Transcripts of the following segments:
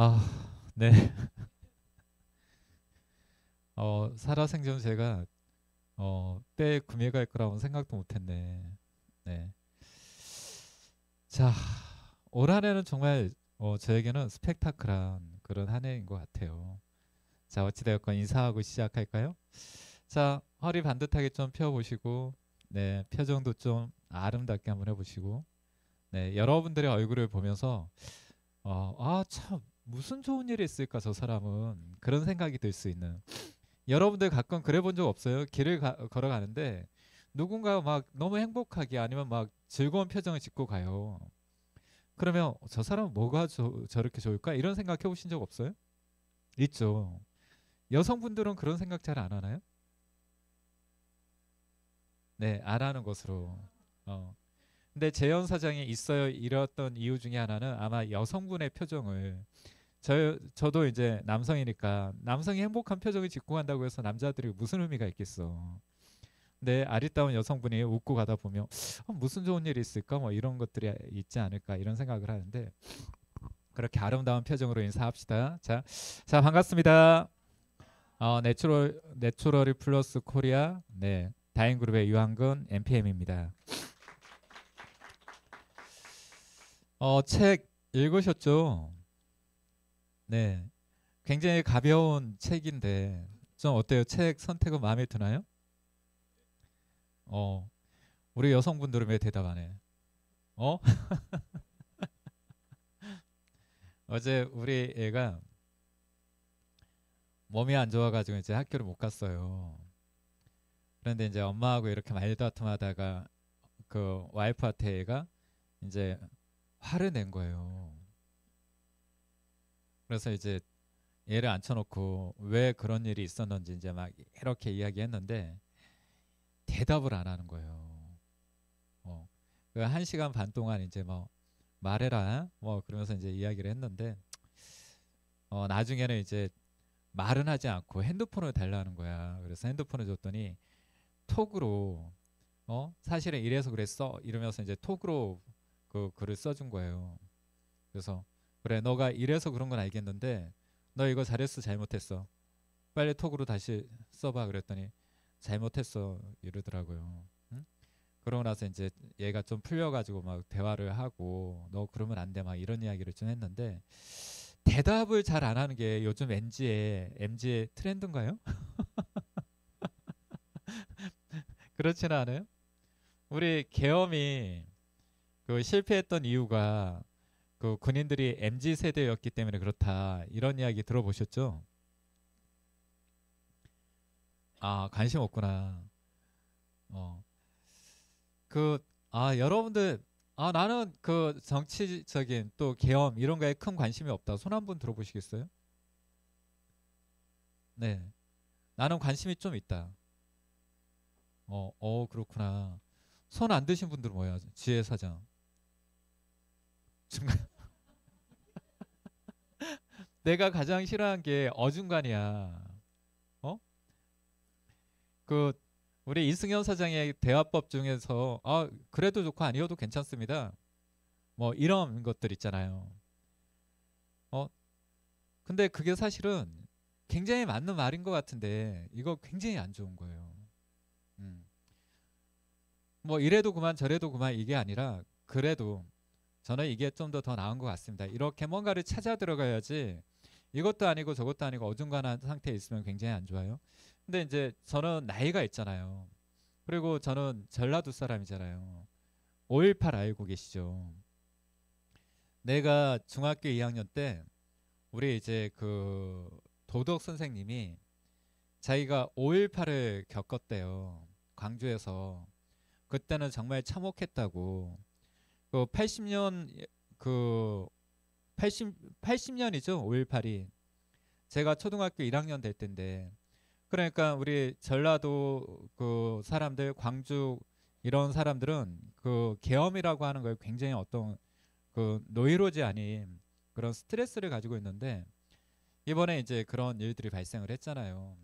아, 네. 살아생전 제가 때 구매가 할 거라고는 생각도 못했네. 네. 자, 올 한해는 정말 저에게는 스펙타클한 그런 한 해인 것 같아요. 자, 어찌되었건 인사하고 시작할까요? 자, 허리 반듯하게 좀 펴보시고, 네, 표정도 좀 아름답게 한번 해보시고, 네, 여러분들의 얼굴을 보면서, 참, 무슨 좋은 일이 있을까, 저 사람은. 그런 생각이 들 수 있는. 여러분들 가끔 그래 본 적 없어요? 길을 걸어가는데 누군가 막 너무 행복하게 아니면 막 즐거운 표정을 짓고 가요. 그러면 저 사람은 뭐가 저렇게 좋을까? 이런 생각 해보신 적 없어요? 있죠. 여성분들은 그런 생각 잘 안 하나요? 네, 안 하는 것으로. 어. 근데 재현 사장이 있어요 이랬던 이유 중에 하나는 아마 여성분의 표정을 저도 이제 남성이니까 남성이 행복한 표정을 짓고 간다고 해서 남자들이 무슨 의미가 있겠어. 네, 아리따운 여성분이 웃고 가다 보면 무슨 좋은 일이 있을까 뭐 이런 것들이 있지 않을까 이런 생각을 하는데 그렇게 아름다운 표정으로 인사합시다. 자 반갑습니다. 내추럴이 플러스 코리아 네 다인그룹의 유한근 NPM입니다. 책 읽으셨죠? 네, 굉장히 가벼운 책인데 좀 어때요? 책 선택은 마음에 드나요? 어, 우리 여성분들은 왜 대답 안 해? 어? 어제 우리 애가 몸이 안 좋아가지고 이제 학교를 못 갔어요. 그런데 이제 엄마하고 이렇게 말다툼하다가 그 와이프한테 얘가 이제 화를 낸 거예요. 그래서 이제 얘를 앉혀놓고 왜 그런 일이 있었는지 이제 막 이렇게 이야기했는데 대답을 안 하는 거예요. 어, 그 1시간 반 동안 이제 뭐 말해라 뭐 그러면서 이제 이야기를 했는데 나중에는 이제 말은 하지 않고 핸드폰을 달라는 거야. 그래서 핸드폰을 줬더니 톡으로 사실은 이래서 그랬어 이러면서 이제 톡으로 그 글을 써준 거예요. 그래서 그래 너가 이래서 그런 건 알겠는데 너 이거 잘했어 잘못했어 빨리 톡으로 다시 써봐 그랬더니 잘못했어 이러더라고요. 응? 그러고 나서 이제 얘가 좀 풀려가지고 막 대화를 하고 너 그러면 안 돼 막 이런 이야기를 좀 했는데 대답을 잘 안 하는 게 요즘 MZ의 트렌드인가요? 그렇지는 않아요? 우리 계엄이 그 실패했던 이유가 그 군인들이 MZ 세대였기 때문에 그렇다 이런 이야기 들어보셨죠? 아 관심 없구나. 어. 그 여러분들 나는 그 정치적인 또 계엄 이런 거에 큰 관심이 없다. 손 한번 들어보시겠어요? 네. 나는 관심이 좀 있다. 그렇구나. 손 안 드신 분들은 뭐야? 지혜 사장. 중간- 내가 가장 싫어하는 게 어중간이야. 어? 그 우리 이승현 사장의 대화법 중에서 그래도 좋고 아니어도 괜찮습니다. 뭐 이런 것들 있잖아요. 어 근데 그게 사실은 굉장히 맞는 말인 것 같은데 이거 굉장히 안 좋은 거예요. 음. 뭐 이래도 그만 저래도 그만 이게 아니라 그래도 저는 이게 좀 더 나은 것 같습니다. 이렇게 뭔가를 찾아 들어가야지 이것도 아니고 저것도 아니고 어중간한 상태에 있으면 굉장히 안 좋아요. 근데 이제 저는 나이가 있잖아요. 그리고 저는 전라도 사람이잖아요. 5.18 알고 계시죠? 내가 중학교 2학년 때 우리 이제 그 도덕 선생님이 자기가 5.18을 겪었대요. 광주에서. 그때는 정말 참혹했다고. 그 80년 그 80년이죠. 5.18이. 제가 초등학교 1학년 될 때인데. 그러니까 우리 전라도 그 사람들 광주 이런 사람들은 그 계엄이라고 하는 걸 굉장히 어떤 그 노이로제 아닌 그런 스트레스를 가지고 있는데 이번에 이제 그런 일들이 발생을 했잖아요.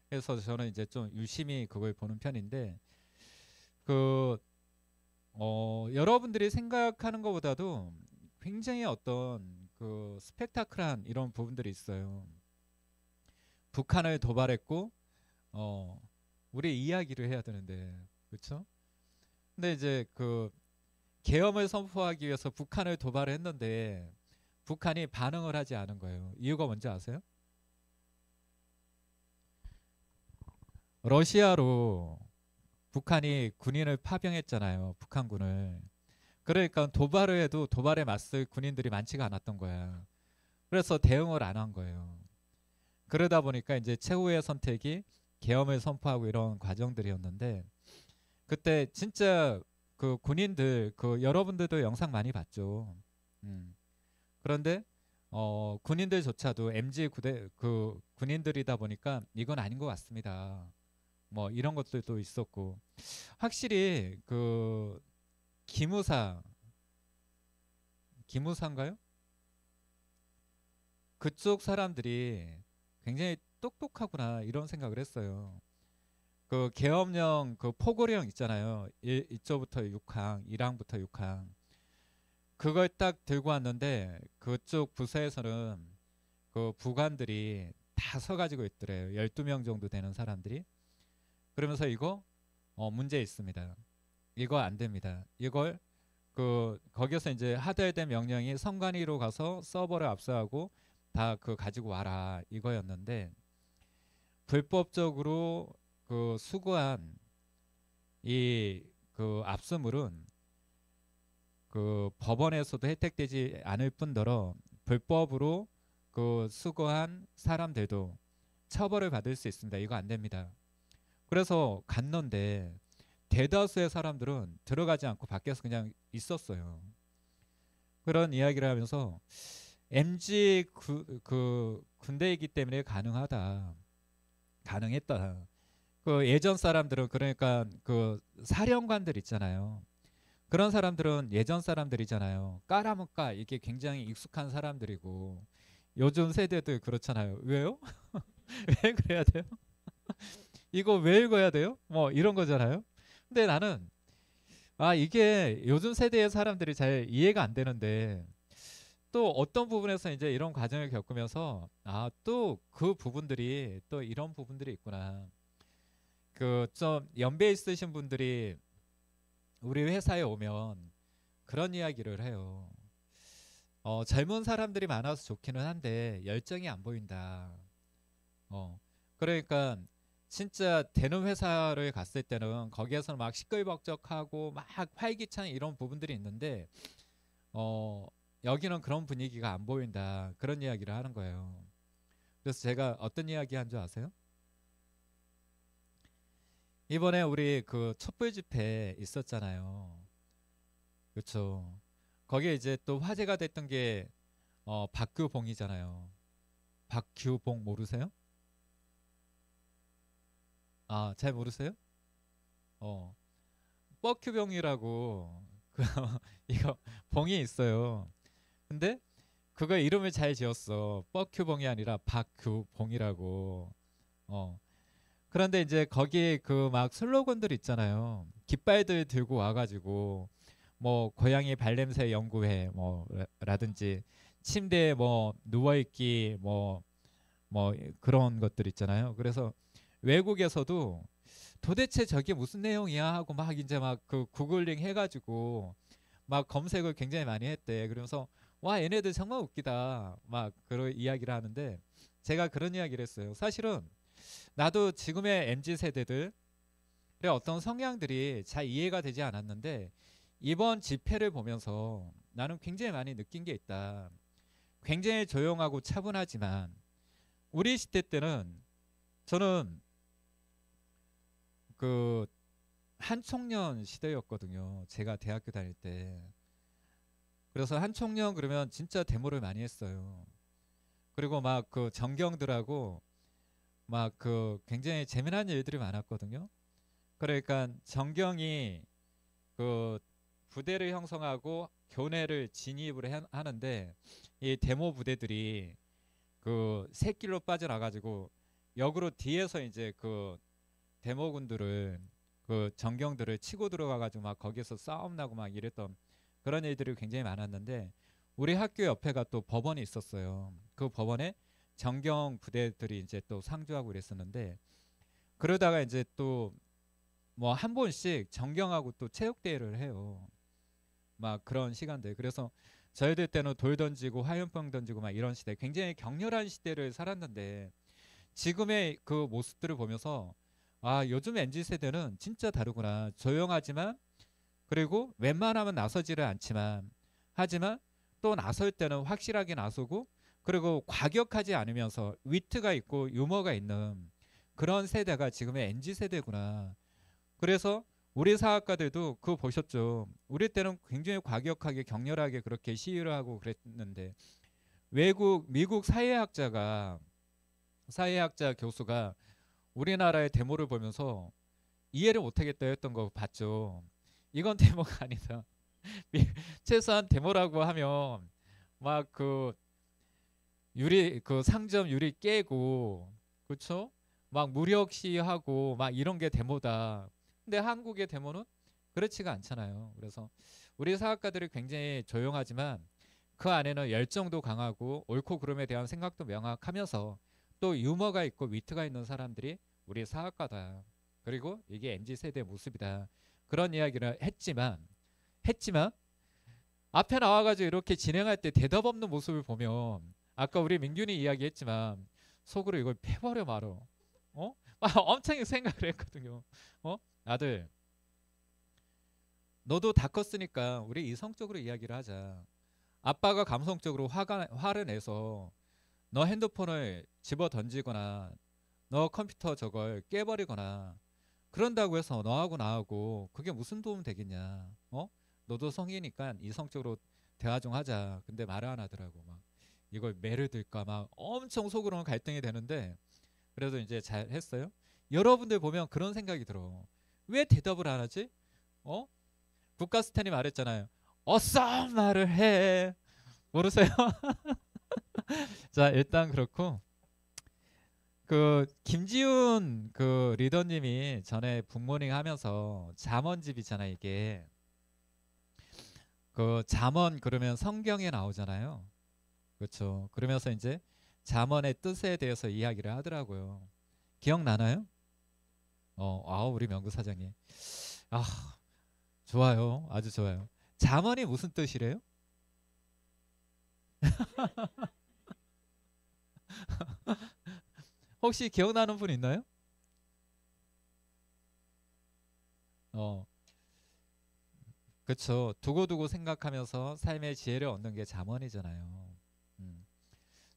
그래서 저는 이제 좀 유심히 그걸 보는 편인데 그 여러분들이 생각하는 것보다도 굉장히 어떤 그 스펙타클한 이런 부분들이 있어요. 북한을 도발했고 우리 이야기를 해야 되는데 그렇죠? 근데 이제 그 계엄을 선포하기 위해서 북한을 도발했는데 북한이 반응을 하지 않은 거예요. 이유가 뭔지 아세요? 러시아로 북한이 군인을 파병했잖아요. 북한군을. 그러니까 도발을 해도 도발에 맞설 군인들이 많지가 않았던 거야. 그래서 대응을 안 한 거예요. 그러다 보니까 이제 최후의 선택이 계엄을 선포하고 이런 과정들이었는데 그때 진짜 그 군인들 그 여러분들도 영상 많이 봤죠. 음. 그런데 군인들조차도 MG 구대 그 군인들이다 보니까 이건 아닌 것 같습니다. 뭐 이런 것들도 있었고 확실히 그 기무사 기무사인가요? 그쪽 사람들이 굉장히 똑똑하구나 이런 생각을 했어요. 그 계엄령 그 포고령 있잖아요. 1조부터 6항, 1항부터 6항. 그걸 딱 들고 왔는데 그쪽 부서에서는 그 부관들이 다 서가지고 있더래요. 12명 정도 되는 사람들이. 그러면서 이거 문제 있습니다. 이거 안 됩니다. 이걸 그 거기서 이제 하달된 명령이 선관위로 가서 서버를 압수하고 다 그 가지고 와라 이거였는데 불법적으로 그 수거한 이 그 압수물은 그 법원에서도 혜택되지 않을 뿐더러 불법으로 그 수거한 사람들도 처벌을 받을 수 있습니다. 이거 안 됩니다. 그래서 갔는데 대다수의 사람들은 들어가지 않고 밖에서 그냥 있었어요. 그런 이야기를 하면서 MG 그 군대이기 때문에 가능했다. 그 예전 사람들은 그러니까 그 사령관들 있잖아요. 그런 사람들은 예전 사람들이잖아요. 까라무까 이게 굉장히 익숙한 사람들이고 요즘 세대들 그렇잖아요. 왜요? 왜 그래야 돼요? 이거 왜 읽어야 돼요? 뭐 이런 거잖아요. 근데 나는 이게 요즘 세대의 사람들이 잘 이해가 안 되는데 또 어떤 부분에서 이제 이런 과정을 겪으면서 또 그 부분들이 또 이런 부분들이 있구나. 그 좀 연배 있으신 분들이 우리 회사에 오면 그런 이야기를 해요. 젊은 사람들이 많아서 좋기는 한데 열정이 안 보인다. 그러니까 진짜 되는 회사를 갔을 때는 거기에서는 막 시끌벅적하고 막 활기찬 이런 부분들이 있는데 여기는 그런 분위기가 안 보인다. 그런 이야기를 하는 거예요. 그래서 제가 어떤 이야기 한 줄 아세요? 이번에 우리 그 촛불 집회 있었잖아요. 그렇죠. 거기에 이제 또 화제가 됐던 게 박규봉이잖아요. 박규봉 모르세요? 잘 모르세요? 어, 뻐큐병이라고 그 이거 봉이 있어요. 근데 그거 이름을 잘 지었어. 뻐큐봉이 아니라 박규봉이라고. 어. 그런데 이제 거기 그 막 슬로건들 있잖아요. 깃발들 들고 와가지고 뭐 고양이 발냄새 연구회 뭐 라든지 침대에 뭐 누워있기 뭐 그런 것들 있잖아요. 그래서 외국에서도 도대체 저게 무슨 내용이야 하고 막 이제 막 그 구글링 해가지고 막 검색을 굉장히 많이 했대. 그러면서 와 얘네들 정말 웃기다 막 그런 이야기를 하는데 제가 그런 이야기를 했어요. 사실은 나도 지금의 MZ 세대들의 어떤 성향들이 잘 이해가 되지 않았는데 이번 집회를 보면서 나는 굉장히 많이 느낀 게 있다. 굉장히 조용하고 차분하지만 우리 시대 때는 저는 그 한총련 시대였거든요. 제가 대학교 다닐 때. 그래서 한총련 그러면 진짜 데모를 많이 했어요. 그리고 막 그 정경들하고 막 그 굉장히 재미난 일들이 많았거든요. 그러니까 정경이 그 부대를 형성하고 교내를 진입을 하는데 이 데모 부대들이 그 새길로 빠져나가지고 역으로 뒤에서 이제 그 데모군들을 그 정경들을 치고 들어가가지고 막 거기서 싸움 나고 막 이랬던 그런 일들이 굉장히 많았는데 우리 학교 옆에가 또 법원이 있었어요. 그 법원에 정경 부대들이 이제 또 상주하고 그랬었는데, 그러다가 이제 또 뭐 한 번씩 정경하고 또 체육대회를 해요. 막 그런 시간들. 그래서 저희들 때는 돌 던지고 화염병 던지고 막 이런 시대, 굉장히 격렬한 시대를 살았는데, 지금의 그 모습들을 보면서 아, 요즘 MZ 세대는 진짜 다르구나. 조용하지만, 그리고 웬만하면 나서지를 않지만, 하지만 또 나설 때는 확실하게 나서고, 그리고 과격하지 않으면서 위트가 있고 유머가 있는 그런 세대가 지금의 MZ 세대구나. 그래서 우리 사학과들도 그거 보셨죠. 우리 때는 굉장히 과격하게 격렬하게 그렇게 시위를 하고 그랬는데, 외국 미국 사회학자 교수가 우리나라의 데모를 보면서 이해를 못하겠다 했던 거 봤죠. 이건 데모가 아니다. 최소한 데모라고 하면 막 그 유리, 그 상점 유리 깨고, 그렇죠? 막 무력 시위하고 막 이런 게 데모다. 근데 한국의 데모는 그렇지가 않잖아요. 그래서 우리 사학과들이 굉장히 조용하지만 그 안에는 열정도 강하고 옳고 그름에 대한 생각도 명확하면서 또 유머가 있고 위트가 있는 사람들이 우리 사학과다. 그리고 이게 MZ 세대의 모습이다. 그런 이야기를 했지만 앞에 나와가지고 이렇게 진행할 때 대답 없는 모습을 보면, 아까 우리 민균이 이야기했지만 속으로 이걸 패버려 말어. 어? 막 엄청 생각을 했거든요. 어? 아들, 너도 다 컸으니까 우리 이성적으로 이야기를 하자. 아빠가 감성적으로 화를 내서 너 핸드폰을 집어 던지거나 너 컴퓨터 저걸 깨버리거나 그런다고 해서 너하고 나하고 그게 무슨 도움 되겠냐? 어? 너도 성이니까 이성적으로 대화 좀 하자. 근데 말을 안 하더라고. 막 이걸 매를 들까 막 엄청 속으로는 갈등이 되는데, 그래도 이제 잘 했어요. 여러분들 보면 그런 생각이 들어. 왜 대답을 안 하지? 어? 국가스탄이 말했잖아요. 어서 말을 해. 모르세요? 자, 일단 그렇고, 그 김지훈 그 리더님이 전에 북모닝 하면서 잠언집이잖아 이게. 그 잠언 그러면 성경에 나오잖아요. 그렇죠. 그러면서 이제 잠언의 뜻에 대해서 이야기를 하더라고요. 기억나나요? 우리 명구 사장님. 아, 좋아요. 아주 좋아요. 잠언이 무슨 뜻이래요? 혹시 기억나는 분 있나요? 어, 그렇죠. 두고두고 생각하면서 삶의 지혜를 얻는 게 잠언이잖아요. 음.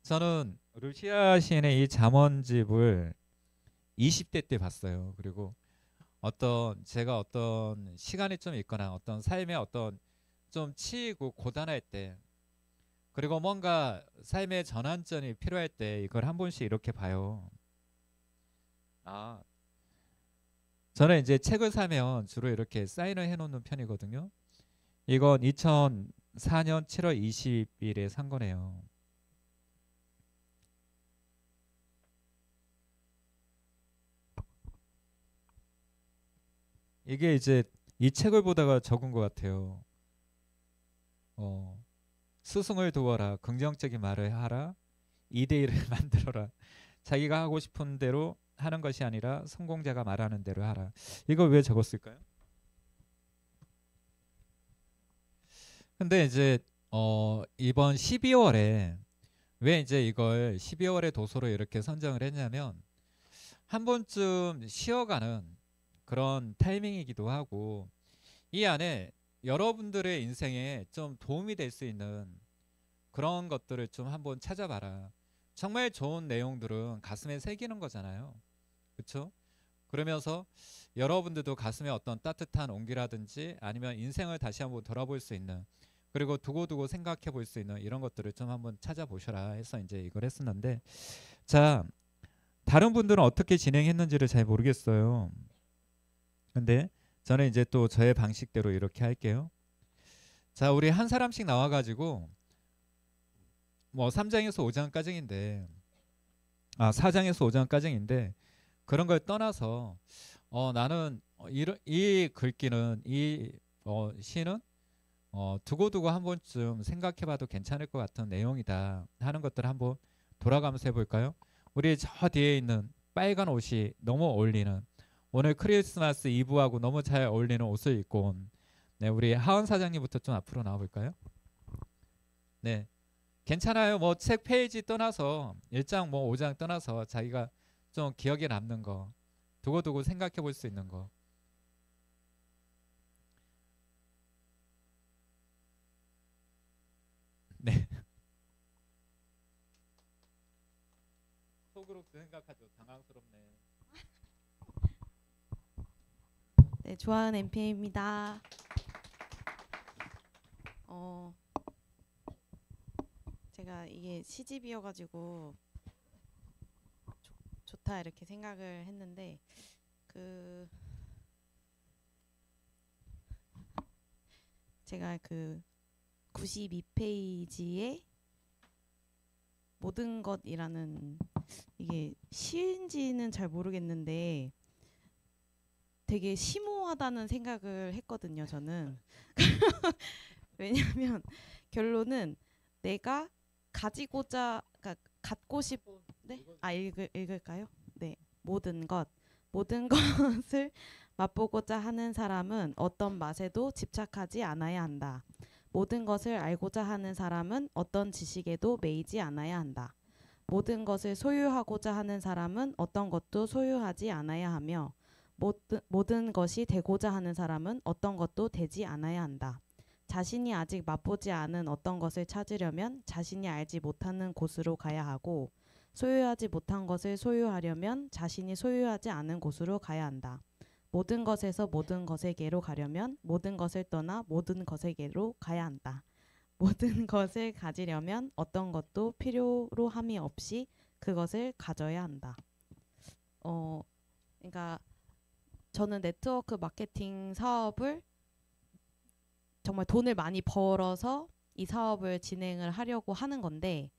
저는 루시아 시인의 이 잠언집을 20대 때 봤어요. 그리고 제가 어떤 시간이 좀 있거나 어떤 삶의 어떤 좀 치이고 고단할 때, 그리고 뭔가 삶의 전환점이 필요할 때 이걸 한 번씩 이렇게 봐요. 아, 저는 이제 책을 사면 주로 이렇게 사인을 해놓는 편이거든요. 이건 2004년 7월 20일에 산 거네요. 이게 이제 이 책을 보다가 적은 것 같아요. 어, 스승을 도와라. 긍정적인 말을 하라. 2대1을 만들어라. 자기가 하고 싶은 대로 하는 것이 아니라 성공자가 말하는 대로 하라. 이걸 왜 적었을까요? 근데 이제 이번 12월에 왜 이제 이걸 12월에 도서로 이렇게 선정을 했냐면, 한 번쯤 쉬어가는 그런 타이밍이기도 하고, 이 안에 여러분들의 인생에 좀 도움이 될 수 있는 그런 것들을 좀 한번 찾아봐라. 정말 좋은 내용들은 가슴에 새기는 거잖아요. 그렇죠? 그러면서 여러분들도 가슴에 어떤 따뜻한 온기라든지 아니면 인생을 다시 한번 돌아볼 수 있는, 그리고 두고두고 생각해 볼 수 있는 이런 것들을 좀 한번 찾아보셔라 해서 이제 이걸 했었는데, 자, 다른 분들은 어떻게 진행했는지를 잘 모르겠어요. 근데 저는 이제 또 저의 방식대로 이렇게 할게요. 자, 우리 한 사람씩 나와가지고 뭐 3장에서 5장까지인데, 4장에서 5장까지인데, 그런 걸 떠나서 나는 이 글귀는 이 시는 두고두고 한 번쯤 생각해봐도 괜찮을 것 같은 내용이다 하는 것들을 한번 돌아가면서 해볼까요? 우리 저 뒤에 있는 빨간 옷이 너무 어울리는, 오늘 크리스마스 이브하고 너무 잘 어울리는 옷을 입고 온, 네, 우리 하원 사장님부터 좀 앞으로 나와볼까요? 네, 괜찮아요. 뭐 책 페이지 떠나서 1장 뭐 5장 떠나서 자기가 좀 기억에 남는 거, 두고두고 생각해 볼 수 있는 거. 네. 속으로 그 생각하죠. 당황스럽네. 네, 좋아하는 MP입니다. 제가 이게 시집이어가지고 좋다 이렇게 생각을 했는데 그 제가 그 92페이지에 모든 것이라는, 이게 시인지는 잘 모르겠는데 되게 심오하다는 생각을 했거든요, 저는. 왜냐하면 결론은 내가 가지고자, 그러니까 갖고 싶, 네? 읽을까요? 네, 모든 것을 맛보고자 하는 사람은 어떤 맛에도 집착하지 않아야 한다. 모든 것을 알고자 하는 사람은 어떤 지식에도 매이지 않아야 한다. 모든 것을 소유하고자 하는 사람은 어떤 것도 소유하지 않아야 하며, 모든 것이 되고자 하는 사람은 어떤 것도 되지 않아야 한다. 자신이 아직 맛보지 않은 어떤 것을 찾으려면 자신이 알지 못하는 곳으로 가야 하고, 소유하지 못한 것을 소유하려면 자신이 소유하지 않은 곳으로 가야 한다. 모든 것에서 모든 것에게로 가려면 모든 것을 떠나 모든 것에게로 가야 한다. 모든 것을 가지려면 어떤 것도 필요로 함이 없이 그것을 가져야 한다. 그러니까 저는 네트워크 마케팅 사업을 정말 돈을 많이 벌어서 이 사업을 진행을 하려고 하는 건데,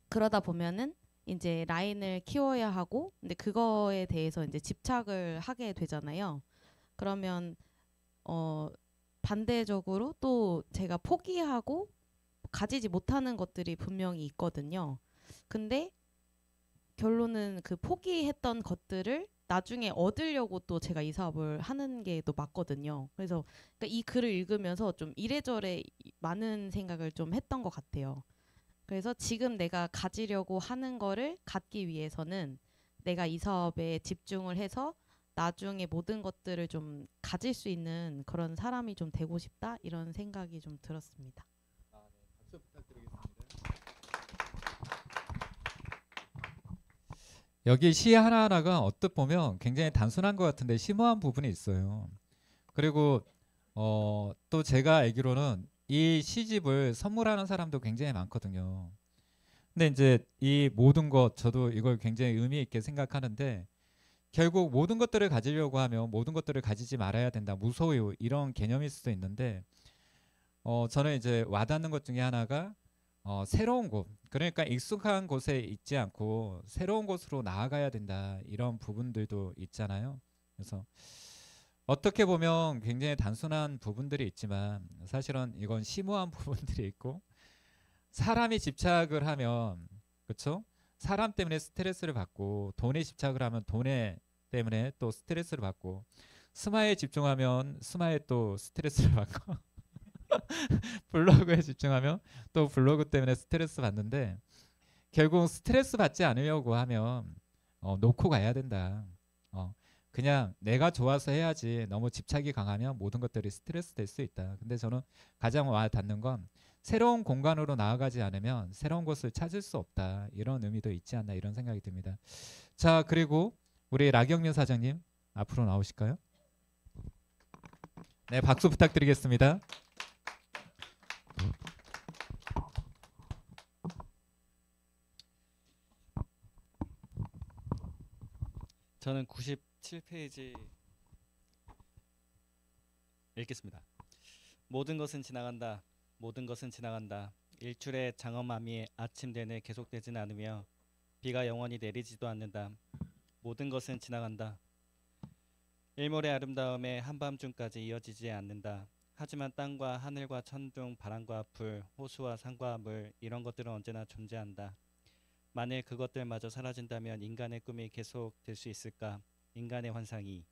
그러다 보면은 이제 라인을 키워야 하고, 근데 그거에 대해서 이제 집착을 하게 되잖아요. 그러면 반대적으로 또 제가 포기하고 가지지 못하는 것들이 분명히 있거든요. 근데 결론은 그 포기했던 것들을 나중에 얻으려고 또 제가 이 사업을 하는 게 또 맞거든요. 그래서 그러니까 이 글을 읽으면서 좀 이래저래 많은 생각을 좀 했던 것 같아요. 그래서 지금 내가 가지려고 하는 거를 갖기 위해서는 내가 이 사업에 집중을 해서 나중에 모든 것들을 좀 가질 수 있는 그런 사람이 좀 되고 싶다, 이런 생각이 좀 들었습니다. 네. 박수 부탁드리겠습니다. 여기 시 하나하나가 어떻게 보면 굉장히 단순한 것 같은데 심오한 부분이 있어요. 그리고 또 제가 알기로는 이 시집을 선물하는 사람도 굉장히 많거든요. 근데 이제 이 모든 것, 저도 이걸 굉장히 의미 있게 생각하는데, 결국 모든 것들을 가지려고 하면 모든 것들을 가지지 말아야 된다, 무소유, 이런 개념일 수도 있는데, 저는 이제 와닿는 것 중에 하나가 새로운 곳, 그러니까 익숙한 곳에 있지 않고 새로운 곳으로 나아가야 된다, 이런 부분들도 있잖아요. 그래서 어떻게 보면 굉장히 단순한 부분들이 있지만 사실은 이건 심오한 부분들이 있고, 사람이 집착을 하면, 그렇죠? 사람 때문에 스트레스를 받고, 돈에 집착을 하면 돈에 때문에 또 스트레스를 받고, 스마에 집중하면 스마에 또 스트레스를 받고 블로그에 집중하면 또 블로그 때문에 스트레스 받는데, 결국 스트레스 받지 않으려고 하면 놓고 가야 된다. 어, 그냥 내가 좋아서 해야지, 너무 집착이 강하면 모든 것들이 스트레스 될 수 있다. 근데 저는 가장 와 닿는 건, 새로운 공간으로 나아가지 않으면 새로운 곳을 찾을 수 없다, 이런 의미도 있지 않나, 이런 생각이 듭니다. 자, 그리고 우리 락영민 사장님 앞으로 나오실까요? 네, 박수 부탁드리겠습니다. 저는 97페이지 읽겠습니다. 모든 것은 지나간다. 모든 것은 지나간다. 일출의 장엄함이 아침 내내 계속되지는 않으며 비가 영원히 내리지도 않는다. 모든 것은 지나간다. 일몰의 아름다움에 한밤중까지 이어지지 않는다. 하지만 땅과 하늘과 천둥, 바람과 불, 호수와 산과 물 이런 것들은 언제나 존재한다. 만일 그것들마저 사라진다면 인간의 꿈이 계속될 수 있을까? 인간의 환상이.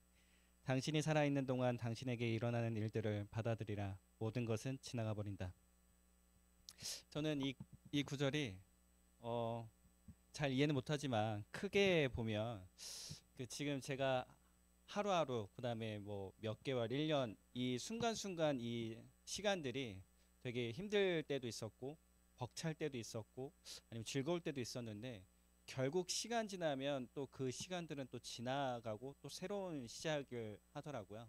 당신이 살아있는 동안 당신에게 일어나는 일들을 받아들이라. 모든 것은 지나가 버린다. 저는 이 구절이 잘 이해는 못하지만 크게 보면 그 지금 제가 하루하루 그다음에 뭐 몇 개월, 1년 이 순간순간 이 시간들이 되게 힘들 때도 있었고 벅찰 때도 있었고 아니면 즐거울 때도 있었는데 결국 시간 지나면 또 그 시간들은 또 지나가고 또 새로운 시작을 하더라고요.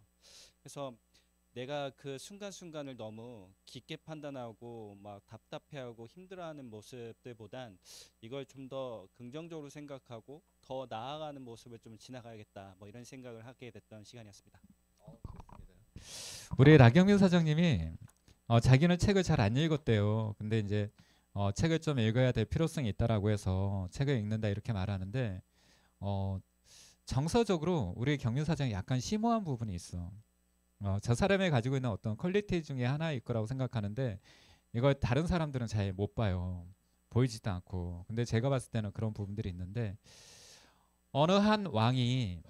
그래서 내가 그 순간순간을 너무 깊게 판단하고 막 답답해하고 힘들어하는 모습들보단 이걸 좀 더 긍정적으로 생각하고 더 나아가는 모습을 좀 지나가야겠다. 뭐 이런 생각을 하게 됐던 시간이었습니다. 우리 라경민 사장님이 자기는 책을 잘 안 읽었대요. 근데 이제 책을 좀 읽어야 될 필요성이 있다라고 해서 책을 읽는다 이렇게 말하는데 정서적으로 우리 경민 사장이 약간 심오한 부분이 있어. 저 사람이 가지고 있는 어떤 퀄리티 중에 하나일 거라고 생각하는데 이걸 다른 사람들은 잘 못 봐요. 보이지도 않고. 근데 제가 봤을 때는 그런 부분들이 있는데 어느 한 왕이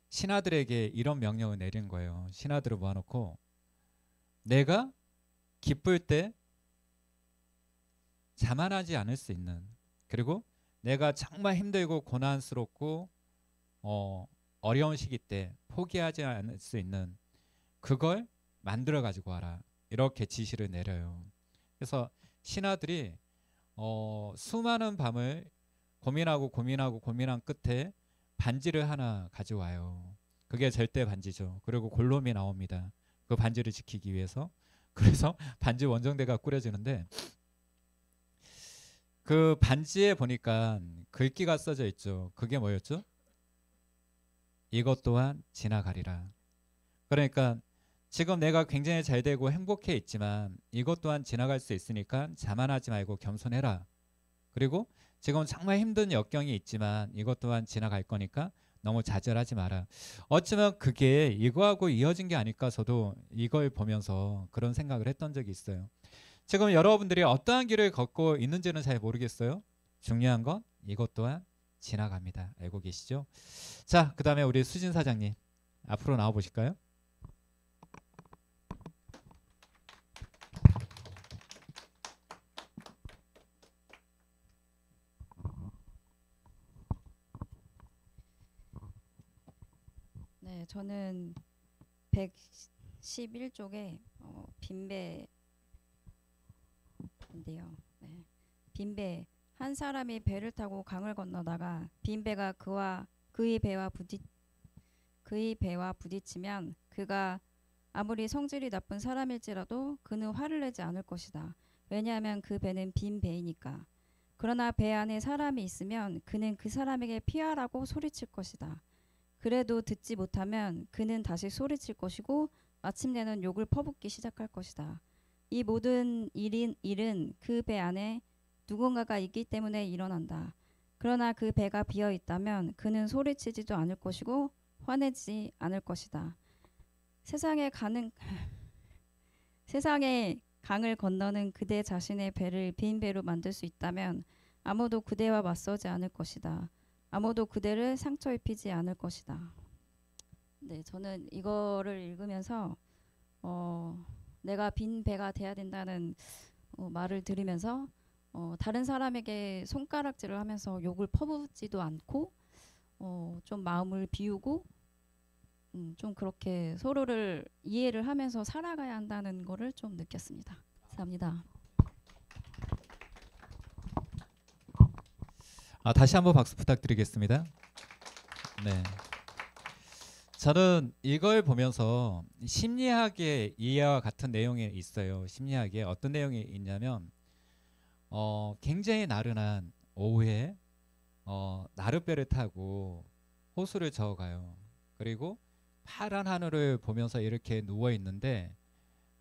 신하들에게 이런 명령을 내린 거예요. 신하들을 모아놓고 내가 기쁠 때 자만하지 않을 수 있는, 그리고 내가 정말 힘들고 고난스럽고 어려운 시기 때 포기하지 않을 수 있는 그걸 만들어 가지고 와라, 이렇게 지시를 내려요. 그래서 신하들이 수많은 밤을 고민한 끝에 반지를 하나 가져와요. 그게 절대 반지죠. 그리고 골룸이 나옵니다. 그 반지를 지키기 위해서. 그래서 반지 원정대가 꾸려지는데 그 반지에 보니까 글귀가 써져 있죠. 그게 뭐였죠? 이것 또한 지나가리라. 그러니까 지금 내가 굉장히 잘 되고 행복해 있지만 이것 또한 지나갈 수 있으니까 자만하지 말고 겸손해라. 그리고 지금 정말 힘든 역경이 있지만 이것 또한 지나갈 거니까 너무 좌절하지 마라. 어쩌면 그게 이거하고 이어진 게 아닐까, 저도 이걸 보면서 그런 생각을 했던 적이 있어요. 지금 여러분들이 어떠한 길을 걷고 있는지는 잘 모르겠어요. 중요한 건 이것 또한 지나갑니다. 알고 계시죠? 자, 그 다음에 우리 수진 사장님 앞으로 나와 보실까요? 네, 저는 111쪽에 빈배인데요. 네. 빈배. 한 사람이 배를 타고 강을 건너다가 빈배가 그의 배와 부딪히면 그가 아무리 성질이 나쁜 사람일지라도 그는 화를 내지 않을 것이다. 왜냐하면 그 배는 빈 배이니까. 그러나 배 안에 사람이 있으면 그는 그 사람에게 피하라고 소리칠 것이다. 그래도 듣지 못하면 그는 다시 소리칠 것이고 마침내는 욕을 퍼붓기 시작할 것이다. 이 모든 일은 그 배 안에 누군가가 있기 때문에 일어난다. 그러나 그 배가 비어 있다면 그는 소리치지도 않을 것이고 화내지 않을 것이다. 세상의 강을 건너는 그대 자신의 배를 빈 배로 만들 수 있다면 아무도 그대와 맞서지 않을 것이다. 아무도 그대를 상처 입히지 않을 것이다. 네, 저는 이거를 읽으면서 내가 빈 배가 돼야 된다는 말을 들으면서 다른 사람에게 손가락질을 하면서 욕을 퍼붓지도 않고 좀 마음을 비우고 좀 그렇게 서로를 이해를 하면서 살아가야 한다는 거를 좀 느꼈습니다. 감사합니다. 다시 한번 박수 부탁드리겠습니다. 네. 저는 이걸 보면서 심리학의 이해와 같은 내용이 있어요. 심리학에 어떤 내용이 있냐면 굉장히 나른한 오후에 나룻배를 타고 호수를 저어가요. 그리고 파란 하늘을 보면서 이렇게 누워 있는데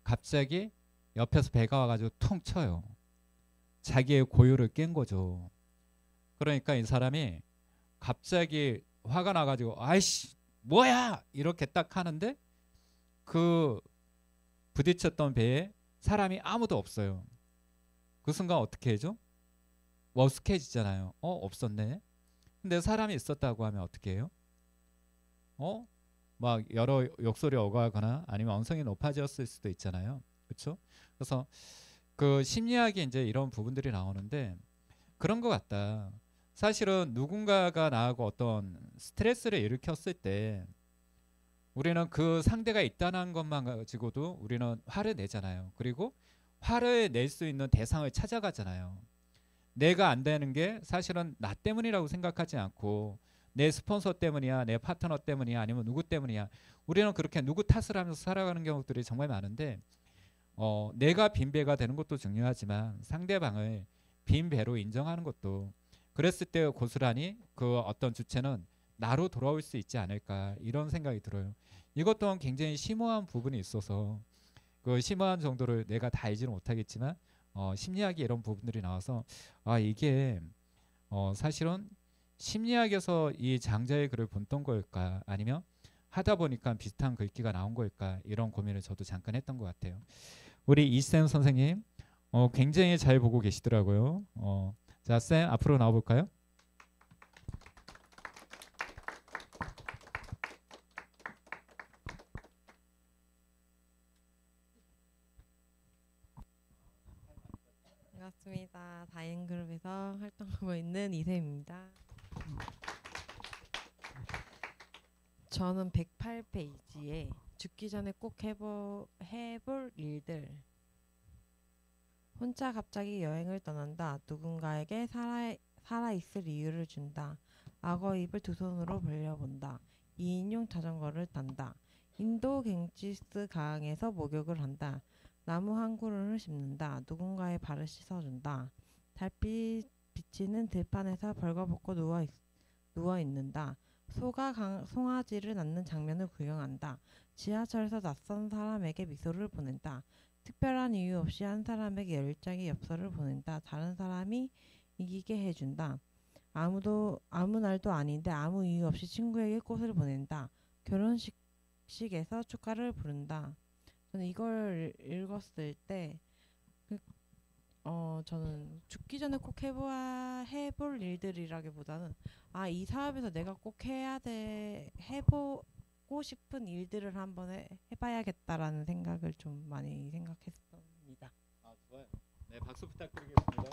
갑자기 옆에서 배가 와가지고 퉁 쳐요. 자기의 고요를 깬 거죠. 그러니까 이 사람이 갑자기 화가 나가지고 아이씨 뭐야 이렇게 딱 하는데 그 부딪혔던 배에 사람이 아무도 없어요. 그 순간 어떻게 해죠? 머쓱해지잖아요. 없었네. 근데 사람이 있었다고 하면 어떻게 해요? 막 여러 욕설이 오가거나 아니면 언성이 높아졌을 수도 있잖아요. 그렇죠? 그래서 그 심리학에 이제 이런 부분들이 나오는데 그런 것 같다. 사실은 누군가가 나하고 어떤 스트레스를 일으켰을 때 우리는 그 상대가 있다는 것만 가지고도 우리는 화를 내잖아요. 그리고 화를 낼 수 있는 대상을 찾아가잖아요. 내가 안 되는 게 사실은 나 때문이라고 생각하지 않고 내 스폰서 때문이야, 내 파트너 때문이야, 아니면 누구 때문이야. 우리는 그렇게 누구 탓을 하면서 살아가는 경우들이 정말 많은데 내가 빈배가 되는 것도 중요하지만 상대방을 빈배로 인정하는 것도 그랬을 때 고스란히 그 어떤 주체는 나로 돌아올 수 있지 않을까 이런 생각이 들어요. 이것 또한 굉장히 심오한 부분이 있어서 그 심오한 정도를 내가 다 알지는 못하겠지만 심리학이 이런 부분들이 나와서 이게 사실은 심리학에서 이 장자의 글을 본던 걸까 아니면 하다 보니까 비슷한 글귀가 나온 걸까 이런 고민을 저도 잠깐 했던 것 같아요. 우리 이쌤 선생님 굉장히 잘 보고 계시더라고요. 자, 쌤 앞으로 나와볼까요? 반갑습니다. 다인그룹에서 활동하고 있는 이샘입니다. 저는 108페이지에 죽기 전에 꼭 해볼 일들. 혼자 갑자기 여행을 떠난다. 누군가에게 살아있을 이유를 준다. 악어 입을 두 손으로 벌려본다. 2인용 자전거를 탄다. 인도 갱지스 강에서 목욕을 한다. 나무 한 그루를 심는다. 누군가의 발을 씻어준다. 달빛 비치는 들판에서 벌거벗고 누워 있는다. 소가 송아지를 낳는 장면을 구경한다. 지하철에서 낯선 사람에게 미소를 보낸다. 특별한 이유 없이 한 사람에게 10장의 엽서를 보낸다. 다른 사람이 이기게 해준다. 아무 날도 아닌데 아무 이유 없이 친구에게 꽃을 보낸다. 결혼식에서 축가를 부른다. 저는 이걸 읽었을 때 저는 죽기 전에 꼭 해볼 일들이라기보다는 이 사업에서 내가 꼭 해보고 싶은 일들을 한번 해봐야겠다라는 생각을 좀 많이 생각했습니다. 좋아요. 네, 박수 부탁드리겠습니다.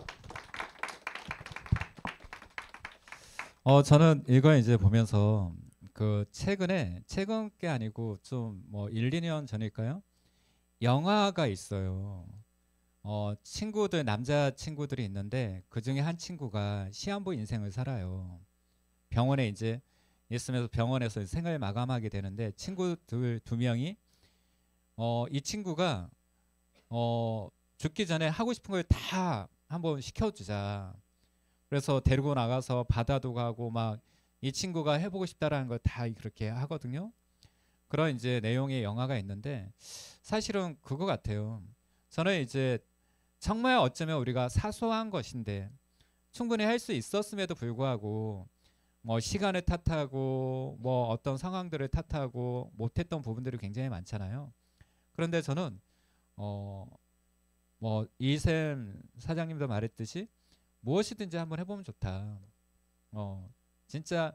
저는 이거 이제 보면서 그 최근 게 아니고 좀 뭐 1, 2년 전일까요? 영화가 있어요. 친구들 남자 친구들이 있는데 그 중에 한 친구가 시한부 인생을 살아요. 병원에 이제 있으면서 병원에서 생을 마감하게 되는데 친구들 2명이 이 친구가 죽기 전에 하고 싶은 걸 다 한번 시켜주자. 그래서 데리고 나가서 바다도 가고 막 이 친구가 해보고 싶다라는 걸 다 그렇게 하거든요. 그런 이제 내용의 영화가 있는데 사실은 그거 같아요. 저는 이제 정말 어쩌면 우리가 사소한 것인데 충분히 할 수 있었음에도 불구하고 뭐 시간을 탓하고 뭐 어떤 상황들을 탓하고 못했던 부분들이 굉장히 많잖아요. 그런데 저는 뭐 이샘 사장님도 말했듯이 무엇이든지 한번 해보면 좋다. 진짜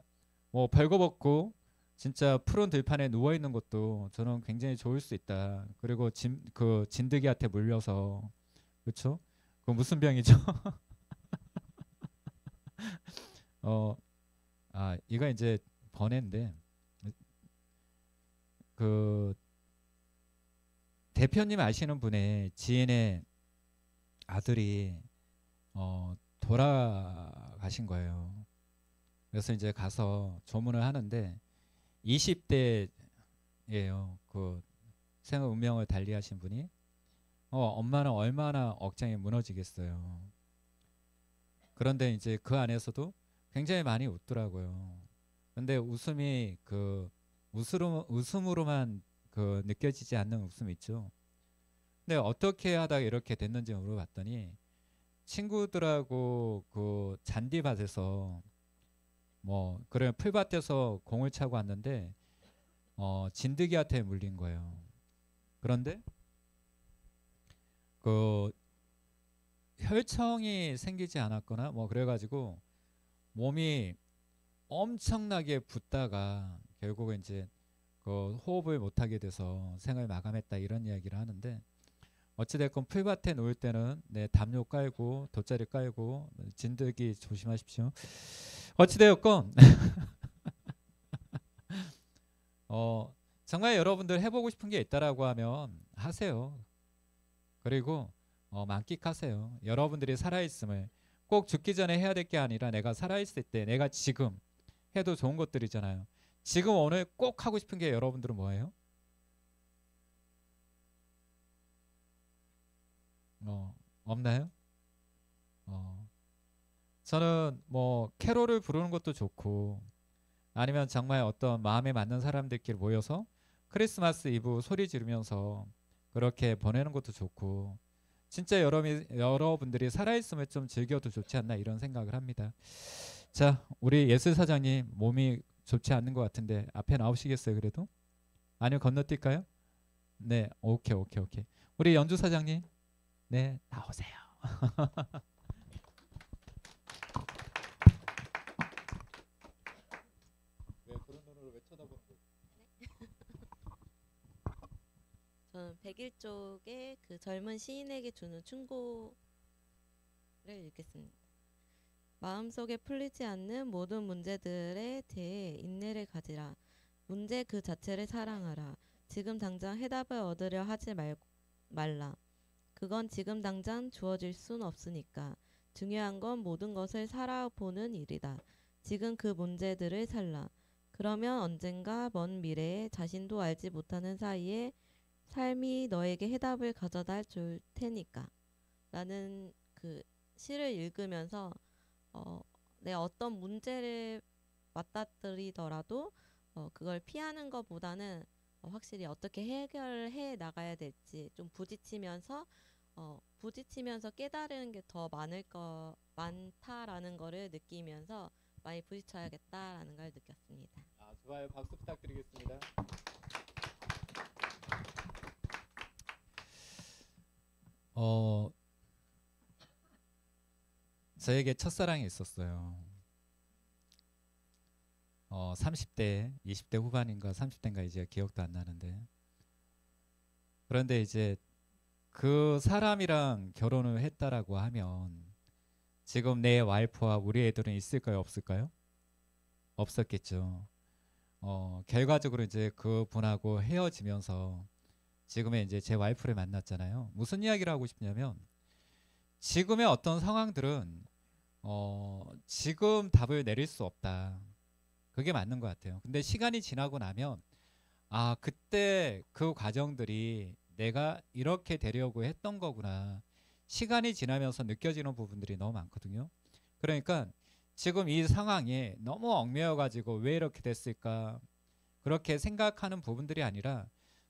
뭐 벌거벗고 진짜 푸른 들판에 누워 있는 것도 저는 굉장히 좋을 수 있다. 그리고 그 진드기한테 물려서 그렇죠? 그 무슨 병이죠? 이거 이제 번외인데 그 대표님 아시는 분의 지인의 아들이 돌아가신 거예요. 그래서 이제 가서 조문을 하는데 20대예요. 그 생을 운명을 달리하신 분이 엄마는 얼마나 억장이 무너지겠어요. 그런데 이제 그 안에서도 굉장히 많이 웃더라고요. 근데 웃음이 그 웃음으로만 그 느껴지지 않는 웃음 있죠. 근데 어떻게 하다가 이렇게 됐는지 물어봤더니 친구들하고 그 잔디밭에서 뭐 그래 풀밭에서 공을 차고 왔는데 진드기한테 물린 거예요. 그런데 그 혈청이 생기지 않았거나 뭐 그래가지고 몸이 엄청나게 붓다가 결국은 이제 그 호흡을 못하게 돼서 생을 마감했다 이런 이야기를 하는데, 어찌됐건 풀밭에 놓을 때는 담요 깔고 돗자리 깔고 진드기 조심하십시오. 어찌되었건 정말 여러분들 해보고 싶은 게 있다라고 하면 하세요. 그리고 만끽하세요. 여러분들이 살아있음을 꼭 죽기 전에 해야 될 게 아니라 내가 살아있을 때 내가 지금 해도 좋은 것들이잖아요. 지금 오늘 꼭 하고 싶은 게 여러분들은 뭐예요? 없나요? 저는 뭐 캐롤을 부르는 것도 좋고, 아니면 정말 어떤 마음에 맞는 사람들끼리 모여서 크리스마스 이브 소리 지르면서 그렇게 보내는 것도 좋고, 진짜 여러분들이 살아있음을 좀 즐겨도 좋지 않나 이런 생각을 합니다. 자, 우리 예술사장님 몸이 좋지 않는 것 같은데 앞에 나오시겠어요? 그래도? 아니면 건너뛸까요? 네, 오케이. 우리 연주사장님, 네, 나오세요. 왜 그런 눈으로 왜 쳐다보는 거예요? 저는 101쪽의 그 젊은 시인에게 주는 충고를 읽겠습니다. 마음속에 풀리지 않는 모든 문제들에 대해 인내를 가지라. 문제 그 자체를 사랑하라. 지금 당장 해답을 얻으려 하지 말라. 그건 지금 당장 주어질 순 없으니까. 중요한 건 모든 것을 살아보는 일이다. 지금 그 문제들을 살라. 그러면 언젠가 먼 미래에 자신도 알지 못하는 사이에 삶이 너에게 해답을 가져다 줄 테니까. 라는 그 시를 읽으면서 내 어떤 문제를 맞닥뜨리더라도 그걸 피하는 것보다는 확실히 어떻게 해결해 나가야 될지 좀 부딪히면서 깨달은 게 더 많다라는 거를 느끼면서 많이 부딪혀야겠다라는 걸 느꼈습니다. 좋아요. 박수 부탁드리겠습니다. 저에게 첫사랑이 있었어요. 30대, 20대 후반인가 30대인가 이제 기억도 안 나는데, 그런데 이제 그 사람이랑 결혼을 했다라고 하면 지금 내 와이프와 우리 애들은 있을까요? 없을까요? 없었겠죠. 결과적으로 이제 그 분하고 헤어지면서 지금의 이제 제 와이프를 만났잖아요. 무슨 이야기를 하고 싶냐면, 지금의 어떤 상황들은 지금 답을 내릴 수 없다. 그게 맞는 것 같아요. 근데 시간이 지나고 나면 그때 그 과정들이 내가 이렇게 되려고 했던 거구나. 시간이 지나면서 느껴지는 부분들이 너무 많거든요. 그러니까 지금 이 상황에 너무 얽매여 가지고 왜 이렇게 됐을까 그렇게 생각하는 부분들이 아니라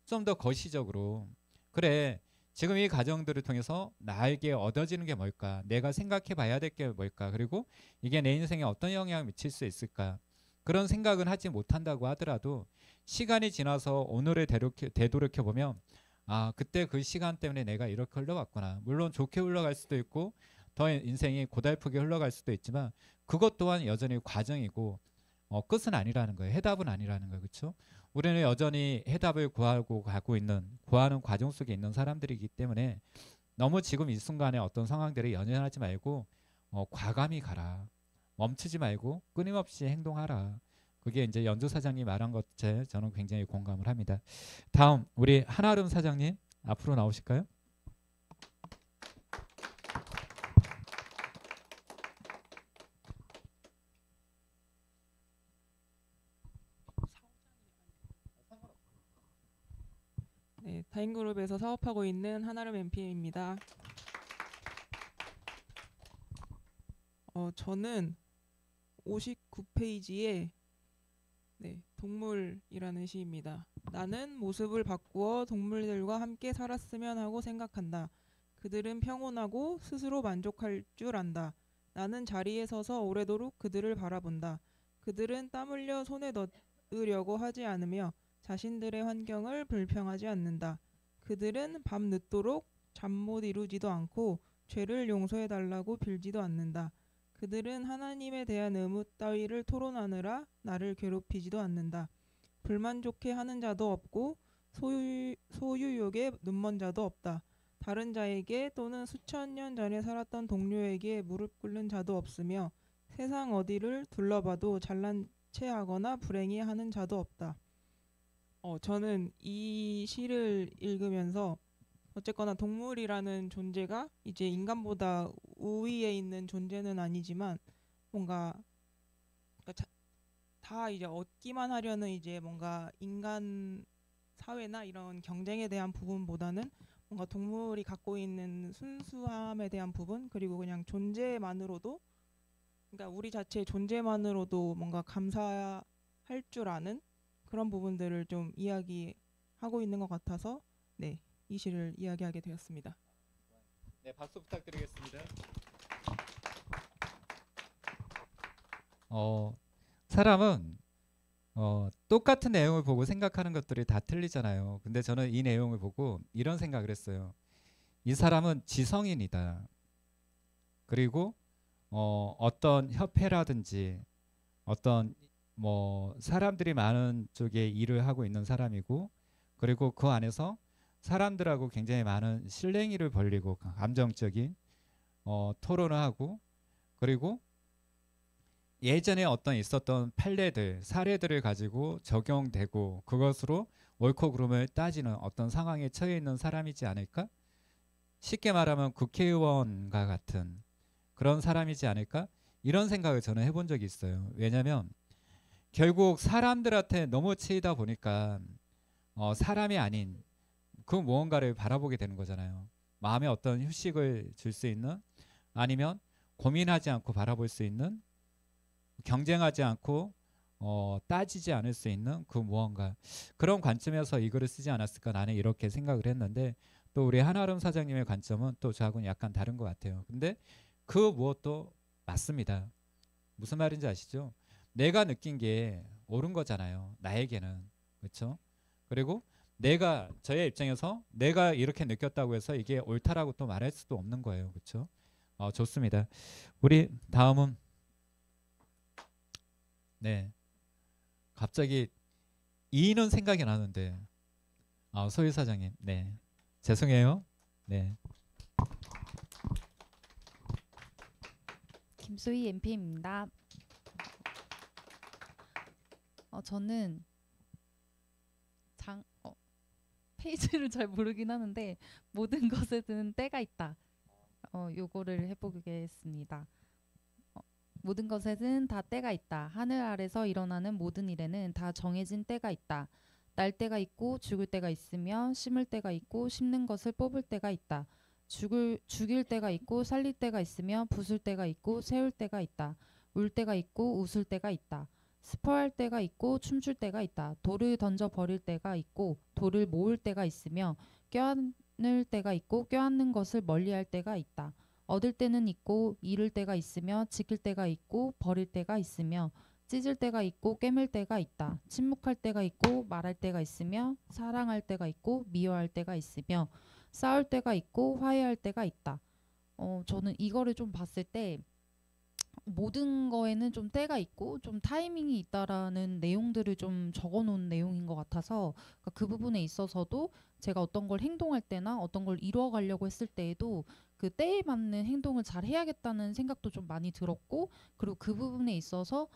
좀 더 거시적으로, 그래 지금 이 과정들을 통해서 나에게 얻어지는 게 뭘까, 내가 생각해 봐야 될 게 뭘까, 그리고 이게 내 인생에 어떤 영향을 미칠 수 있을까, 그런 생각은 하지 못한다고 하더라도 시간이 지나서 오늘을 되돌이켜 보면 그때 그 시간 때문에 내가 이렇게 흘러갔구나. 물론 좋게 흘러갈 수도 있고 더 인생이 고달프게 흘러갈 수도 있지만 그것 또한 여전히 과정이고 끝은 아니라는 거예요. 해답은 아니라는 거예요. 그렇죠? 우리는 여전히 해답을 구하는 과정 속에 있는 사람들이기 때문에 너무 지금 이 순간에 어떤 상황들에 연연하지 말고 과감히 가라. 멈추지 말고 끊임없이 행동하라. 그게 이제 연주 사장님 말한 것에 저는 굉장히 공감을 합니다. 다음 우리 한아름 사장님 앞으로 나오실까요? 네, 타인그룹에서 사업하고 있는 한아름 MP입니다. 저는 59페이지에 동물이라는 시입니다. 나는 모습을 바꾸어 동물들과 함께 살았으면 하고 생각한다. 그들은 평온하고 스스로 만족할 줄 안다. 나는 자리에 서서 오래도록 그들을 바라본다. 그들은 땀 흘려 손에 넣으려고 하지 않으며 자신들의 환경을 불평하지 않는다. 그들은 밤 늦도록 잠 못 이루지도 않고 죄를 용서해 달라고 빌지도 않는다. 그들은 하나님에 대한 의무 따위를 토론하느라 나를 괴롭히지도 않는다. 불만족해 하는 자도 없고 소유욕에 눈먼 자도 없다. 다른 자에게 또는 수천 년 전에 살았던 동료에게 무릎 꿇는 자도 없으며 세상 어디를 둘러봐도 잘난 체하거나 불행히 하는 자도 없다. 저는 이 시를 읽으면서 어쨌거나 동물이라는 존재가 이제 인간보다 우위에 있는 존재는 아니지만 뭔가 그러니까 다 이제 얻기만 하려는 이제 뭔가 인간 사회나 이런 경쟁에 대한 부분보다는 뭔가 동물이 갖고 있는 순수함에 대한 부분, 그리고 그냥 존재만으로도, 그러니까 우리 자체의 존재만으로도 뭔가 감사할 줄 아는 그런 부분들을 좀 이야기하고 있는 것 같아서 네, 이 시를 이야기하게 되었습니다. 네, 박수 부탁드리겠습니다. 사람은 똑같은 내용을 보고 생각하는 것들이 다 틀리잖아요. 근데 저는 이 내용을 보고 이런 생각을 했어요. 이 사람은 지성인이다. 그리고 어떤 협회라든지 어떤 뭐 사람들이 많은 쪽에 일을 하고 있는 사람이고, 그리고 그 안에서 사람들하고 굉장히 많은 실랭이를 벌리고 감정적인 토론을 하고, 그리고 예전에 어떤 있었던 판례들, 사례들을 가지고 적용되고 그것으로 옳고 그름을 따지는 어떤 상황에 처해 있는 사람이지 않을까? 쉽게 말하면 국회의원과 같은 그런 사람이지 않을까? 이런 생각을 저는 해본 적이 있어요. 왜냐하면 결국 사람들한테 너무 치이다 보니까 사람이 아닌 그 무언가를 바라보게 되는 거잖아요. 마음에 어떤 휴식을 줄 수 있는, 아니면 고민하지 않고 바라볼 수 있는, 경쟁하지 않고 따지지 않을 수 있는 그 무언가, 그런 관점에서 이 글을 쓰지 않았을까, 나는 이렇게 생각을 했는데, 또 우리 한아름 사장님의 관점은 또 저하고는 약간 다른 것 같아요. 근데 그 무엇도 맞습니다. 무슨 말인지 아시죠? 내가 느낀 게 옳은 거잖아요, 나에게는. 그렇죠? 그리고 내가, 저의 입장에서 내가 이렇게 느꼈다고 해서 이게 옳다라고 또 말할 수도 없는 거예요. 그렇죠? 좋습니다. 우리 다음은, 네, 갑자기 이인은 생각이 나는데, 소희 사장님, 네, 죄송해요. 네. 김소희 MP입니다. 저는 페이지를 잘 모르긴 하는데 모든 것에는 때가 있다. 요거를 해보겠습니다. 모든 것에는 다 때가 있다. 하늘 아래서 일어나는 모든 일에는 다 정해진 때가 있다. 날 때가 있고 죽을 때가 있으며 심을 때가 있고 심는 것을 뽑을 때가 있다. 죽일 때가 있고 살릴 때가 있으며 부술 때가 있고 세울 때가 있다. 울 때가 있고 웃을 때가 있다. 스포할 때가 있고 춤출 때가 있다. 돌을 던져 버릴 때가 있고 돌을 모을 때가 있으며 껴안을 때가 있고 껴안는 것을 멀리할 때가 있다. 얻을 때는 있고 잃을 때가 있으며 지킬 때가 있고 버릴 때가 있으며 찢을 때가 있고 깨물 때가 있다. 침묵할 때가 있고 말할 때가 있으며 사랑할 때가 있고 미워할 때가 있으며 싸울 때가 있고 화해할 때가 있다. 저는 이거를 좀 봤을 때 모든 거에는 좀 때가 있고 좀 타이밍이 있다라는 내용들을 좀 적어놓은 내용인 것 같아서, 그러니까 그 부분에 있어서도 제가 어떤 걸 행동할 때나 어떤 걸 이루어가려고 했을 때에도 그 때에 맞는 행동을 잘 해야겠다는 생각도 좀 많이 들었고, 그리고 그 부분에 있어서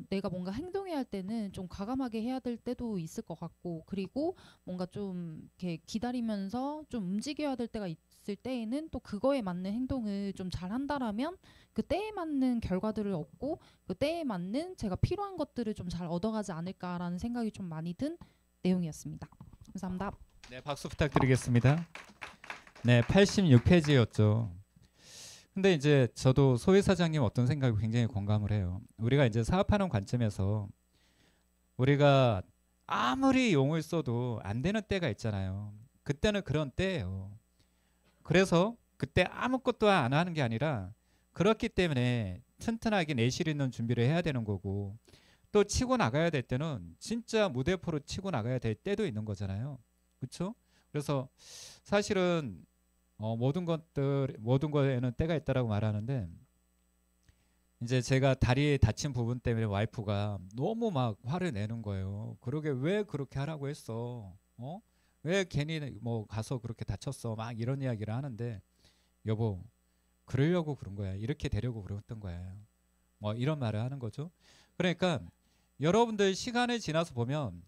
내가 뭔가 행동해야 할 때는 좀 과감하게 해야 될 때도 있을 것 같고, 그리고 뭔가 좀 이렇게 기다리면서 좀 움직여야 될 때가 있을 때에는 또 그거에 맞는 행동을 좀 잘 한다라면 그 때에 맞는 결과들을 얻고 그 때에 맞는 제가 필요한 것들을 좀 잘 얻어가지 않을까라는 생각이 좀 많이 든 내용이었습니다. 감사합니다. 네, 박수 부탁드리겠습니다. 네, 86페이지였죠. 근데 이제 저도 소희 사장님 어떤 생각이 굉장히 공감을 해요. 우리가 이제 사업하는 관점에서 우리가 아무리 용을 써도 안 되는 때가 있잖아요. 그때는 그런 때예요. 그래서 그때 아무것도 안 하는 게 아니라, 그렇기 때문에 튼튼하게 내실 있는 준비를 해야 되는 거고, 또 치고 나가야 될 때는 진짜 무대포로 치고 나가야 될 때도 있는 거잖아요. 그렇죠? 그래서 사실은 모든 거에는 때가 있다라고 말하는데 이제 제가 다리에 다친 부분 때문에 와이프가 너무 막 화를 내는 거예요. 그러게 왜 그렇게 하라고 했어? 왜 괜히 뭐 가서 그렇게 다쳤어? 막 이런 이야기를 하는데 여보 그러려고 그런 거야. 이렇게 되려고 그랬던 거야. 뭐 이런 말을 하는 거죠. 그러니까 여러분들 시간이 지나서 보면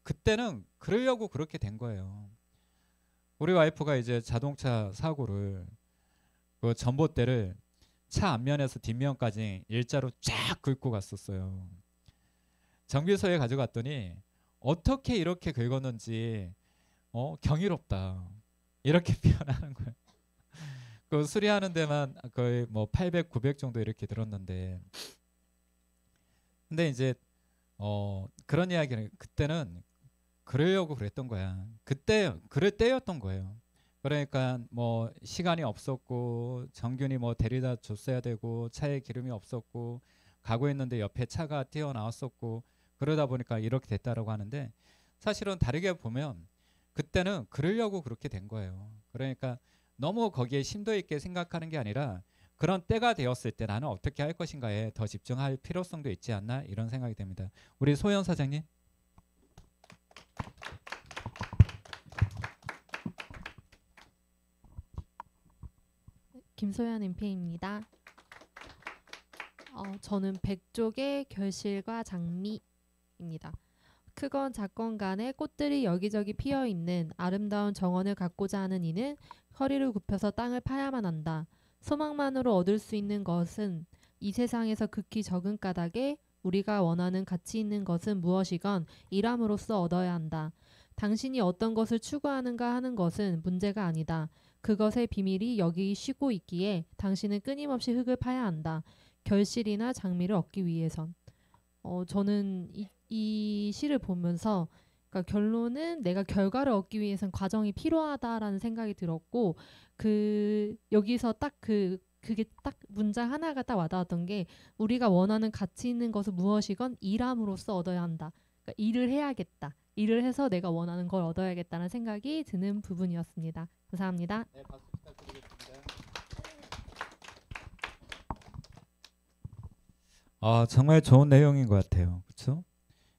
그때는 그러려고 그렇게 된 거예요. 우리 와이프가 이제 자동차 사고를 그 전봇대를 차 앞면에서 뒷면까지 일자로 쫙 긁고 갔었어요. 정비소에 가져갔더니 어떻게 이렇게 긁었는지 경이롭다 이렇게 표현하는 거예요. 그 수리하는 데만 거의 뭐 800, 900 정도 이렇게 들었는데 근데 이제 그런 이야기는 그때는 그러려고 그랬던 거야. 그때 그럴 때였던 거예요. 그러니까 뭐 시간이 없었고 정균이 뭐 데려다 줬어야 되고 차에 기름이 없었고 가고 있는데 옆에 차가 튀어나왔었고 그러다 보니까 이렇게 됐다라고 하는데 사실은 다르게 보면 그때는 그러려고 그렇게 된 거예요. 그러니까 너무 거기에 심도 있게 생각하는 게 아니라 그런 때가 되었을 때 나는 어떻게 할 것인가에 더 집중할 필요성도 있지 않나 이런 생각이 됩니다. 우리 소연 사장님. 김소연 MP입니다. 저는 백족의 결실과 장미입니다. 크건 작건 간에 꽃들이 여기저기 피어 있는 아름다운 정원을 갖고자 하는 이는 허리를 굽혀서 땅을 파야만 한다. 소망만으로 얻을 수 있는 것은 이 세상에서 극히 적은 까닭에 우리가 원하는 가치 있는 것은 무엇이건 일함으로써 얻어야 한다. 당신이 어떤 것을 추구하는가 하는 것은 문제가 아니다. 그것의 비밀이 여기 쉬고 있기에 당신은 끊임없이 흙을 파야 한다. 결실이나 장미를 얻기 위해선. 저는 이 시를 보면서 그러니까 결론은 내가 결과를 얻기 위해선 과정이 필요하다라는 생각이 들었고 여기서 딱 그게 딱 문장 하나가 딱 와닿았던 게 우리가 원하는 가치 있는 것은 무엇이건 일함으로써 얻어야 한다. 그러니까 일을 해야겠다. 일을 해서 내가 원하는 걸 얻어야겠다는 생각이 드는 부분이었습니다. 감사합니다. 네, 박수 부탁드리겠습니다. 정말 좋은 내용인 것 같아요. 그렇죠?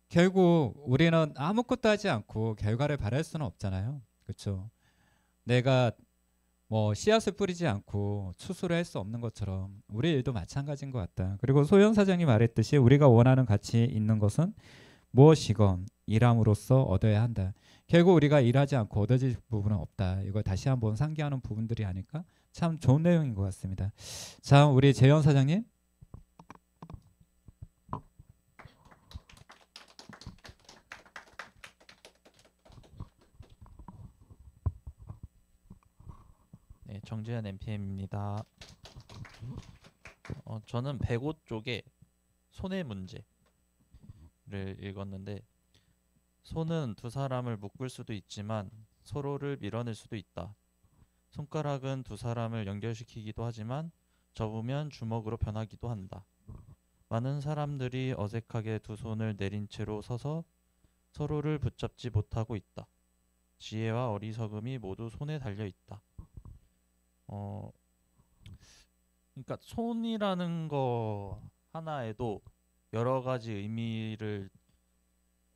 결국 우리는 아무것도 하지 않고 결과를 바랄 수는 없잖아요. 그렇죠? 내가 뭐 씨앗을 뿌리지 않고 추수를 할 수 없는 것처럼 우리 일도 마찬가지인 것 같다. 그리고 소연 사장님 말했듯이 우리가 원하는 가치 있는 것은 무엇이건 일함으로써 얻어야 한다. 결국 우리가 일하지 않고 얻어질 부분은 없다. 이걸 다시 한번 상기하는 부분들이 아닐까? 참 좋은 내용인 것 같습니다. 자, 우리 재현 사장님. 네, 정재현 MPM입니다. 저는 105 쪽에 손의 문제를 읽었는데 손은 두 사람을 묶을 수도 있지만 서로를 밀어낼 수도 있다. 손가락은 두 사람을 연결시키기도 하지만 접으면 주먹으로 변하기도 한다. 많은 사람들이 어색하게 두 손을 내린 채로 서서 서로를 붙잡지 못하고 있다. 지혜와 어리석음이 모두 손에 달려 있다. 그러니까 손이라는 거 하나에도 여러 가지 의미를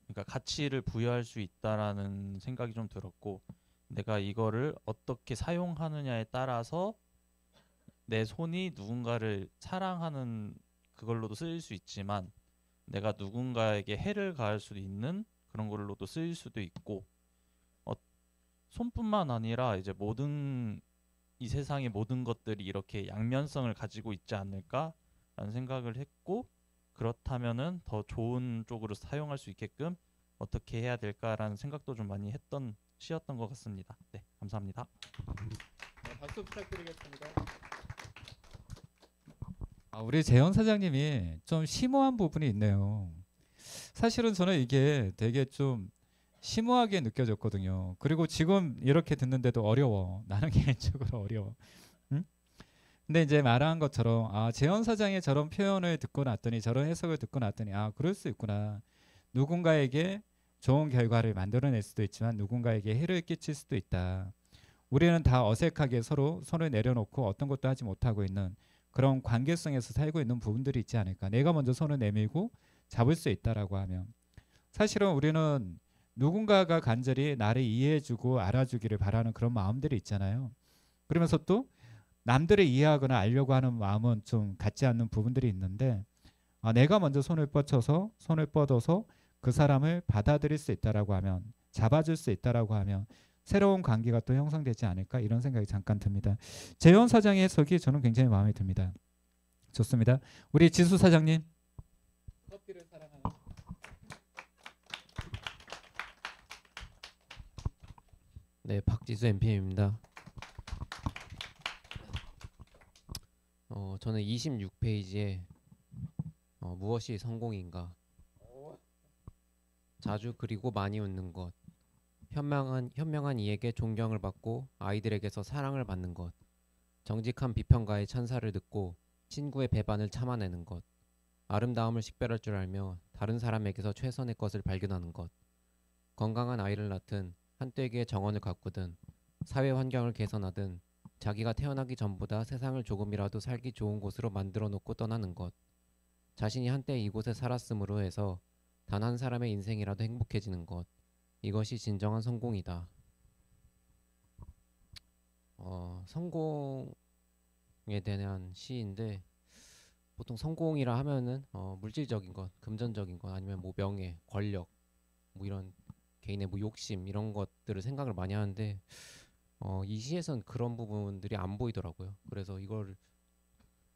그러니까 가치를 부여할 수 있다라는 생각이 좀 들었고 내가 이거를 어떻게 사용하느냐에 따라서 내 손이 누군가를 사랑하는 그걸로도 쓰일 수 있지만 내가 누군가에게 해를 가할 수도 있는 그런 걸로도 쓰일 수도 있고 손뿐만 아니라 이제 이 세상의 모든 것들이 이렇게 양면성을 가지고 있지 않을까라는 생각을 했고 그렇다면은 더 좋은 쪽으로 사용할 수 있게끔 어떻게 해야 될까라는 생각도 좀 많이 했던 시였던 것 같습니다. 네, 감사합니다. 네, 박수 부탁드리겠습니다. 우리 재현 사장님이 좀 심오한 부분이 있네요. 사실은 저는 이게 되게 좀 심오하게 느껴졌거든요. 그리고 지금 이렇게 듣는데도 어려워. 나는 개인적으로 어려워. 응? 근데 이제 말한 것처럼 재현 사장의 저런 표현을 듣고 났더니 저런 해석을 듣고 났더니 그럴 수 있구나. 누군가에게 좋은 결과를 만들어낼 수도 있지만 누군가에게 해를 끼칠 수도 있다. 우리는 다 어색하게 서로 손을 내려놓고 어떤 것도 하지 못하고 있는 그런 관계성에서 살고 있는 부분들이 있지 않을까. 내가 먼저 손을 내밀고 잡을 수 있다라고 하면 사실은 우리는 누군가가 간절히 나를 이해해주고 알아주기를 바라는 그런 마음들이 있잖아요. 그러면서 또 남들을 이해하거나 알려고 하는 마음은 좀 같지 않는 부분들이 있는데 내가 먼저 손을 뻗어서 그 사람을 받아들일 수 있다라고 하면, 잡아줄 수 있다라고 하면 새로운 관계가 또 형성되지 않을까, 이런 생각이 잠깐 듭니다. 재현 사장의 해석이 저는 굉장히 마음에 듭니다. 좋습니다. 우리 지수 사장님. 커피를 사랑하는. 네, 박지수 MPM입니다. 저는 26페이지에 무엇이 성공인가? 자주 그리고 많이 웃는 것, 현명한 이에게 존경을 받고 아이들에게서 사랑을 받는 것, 정직한 비평가의 찬사를 듣고 친구의 배반을 참아내는 것, 아름다움을 식별할 줄 알며 다른 사람에게서 최선의 것을 발견하는 것, 건강한 아이를 낳든 한때기의 정원을 가꾸든 사회 환경을 개선하든 자기가 태어나기 전보다 세상을 조금이라도 살기 좋은 곳으로 만들어 놓고 떠나는 것, 자신이 한때 이곳에 살았으므로 해서 단 한 사람의 인생이라도 행복해지는 것, 이것이 진정한 성공이다. 성공에 대한 시인데 보통 성공이라 하면은 물질적인 것, 금전적인 것, 아니면 뭐 명예, 권력, 뭐 이런 개인의 뭐 욕심 이런 것들을 생각을 많이 하는데 이 시에선 그런 부분들이 안 보이더라고요. 그래서 이걸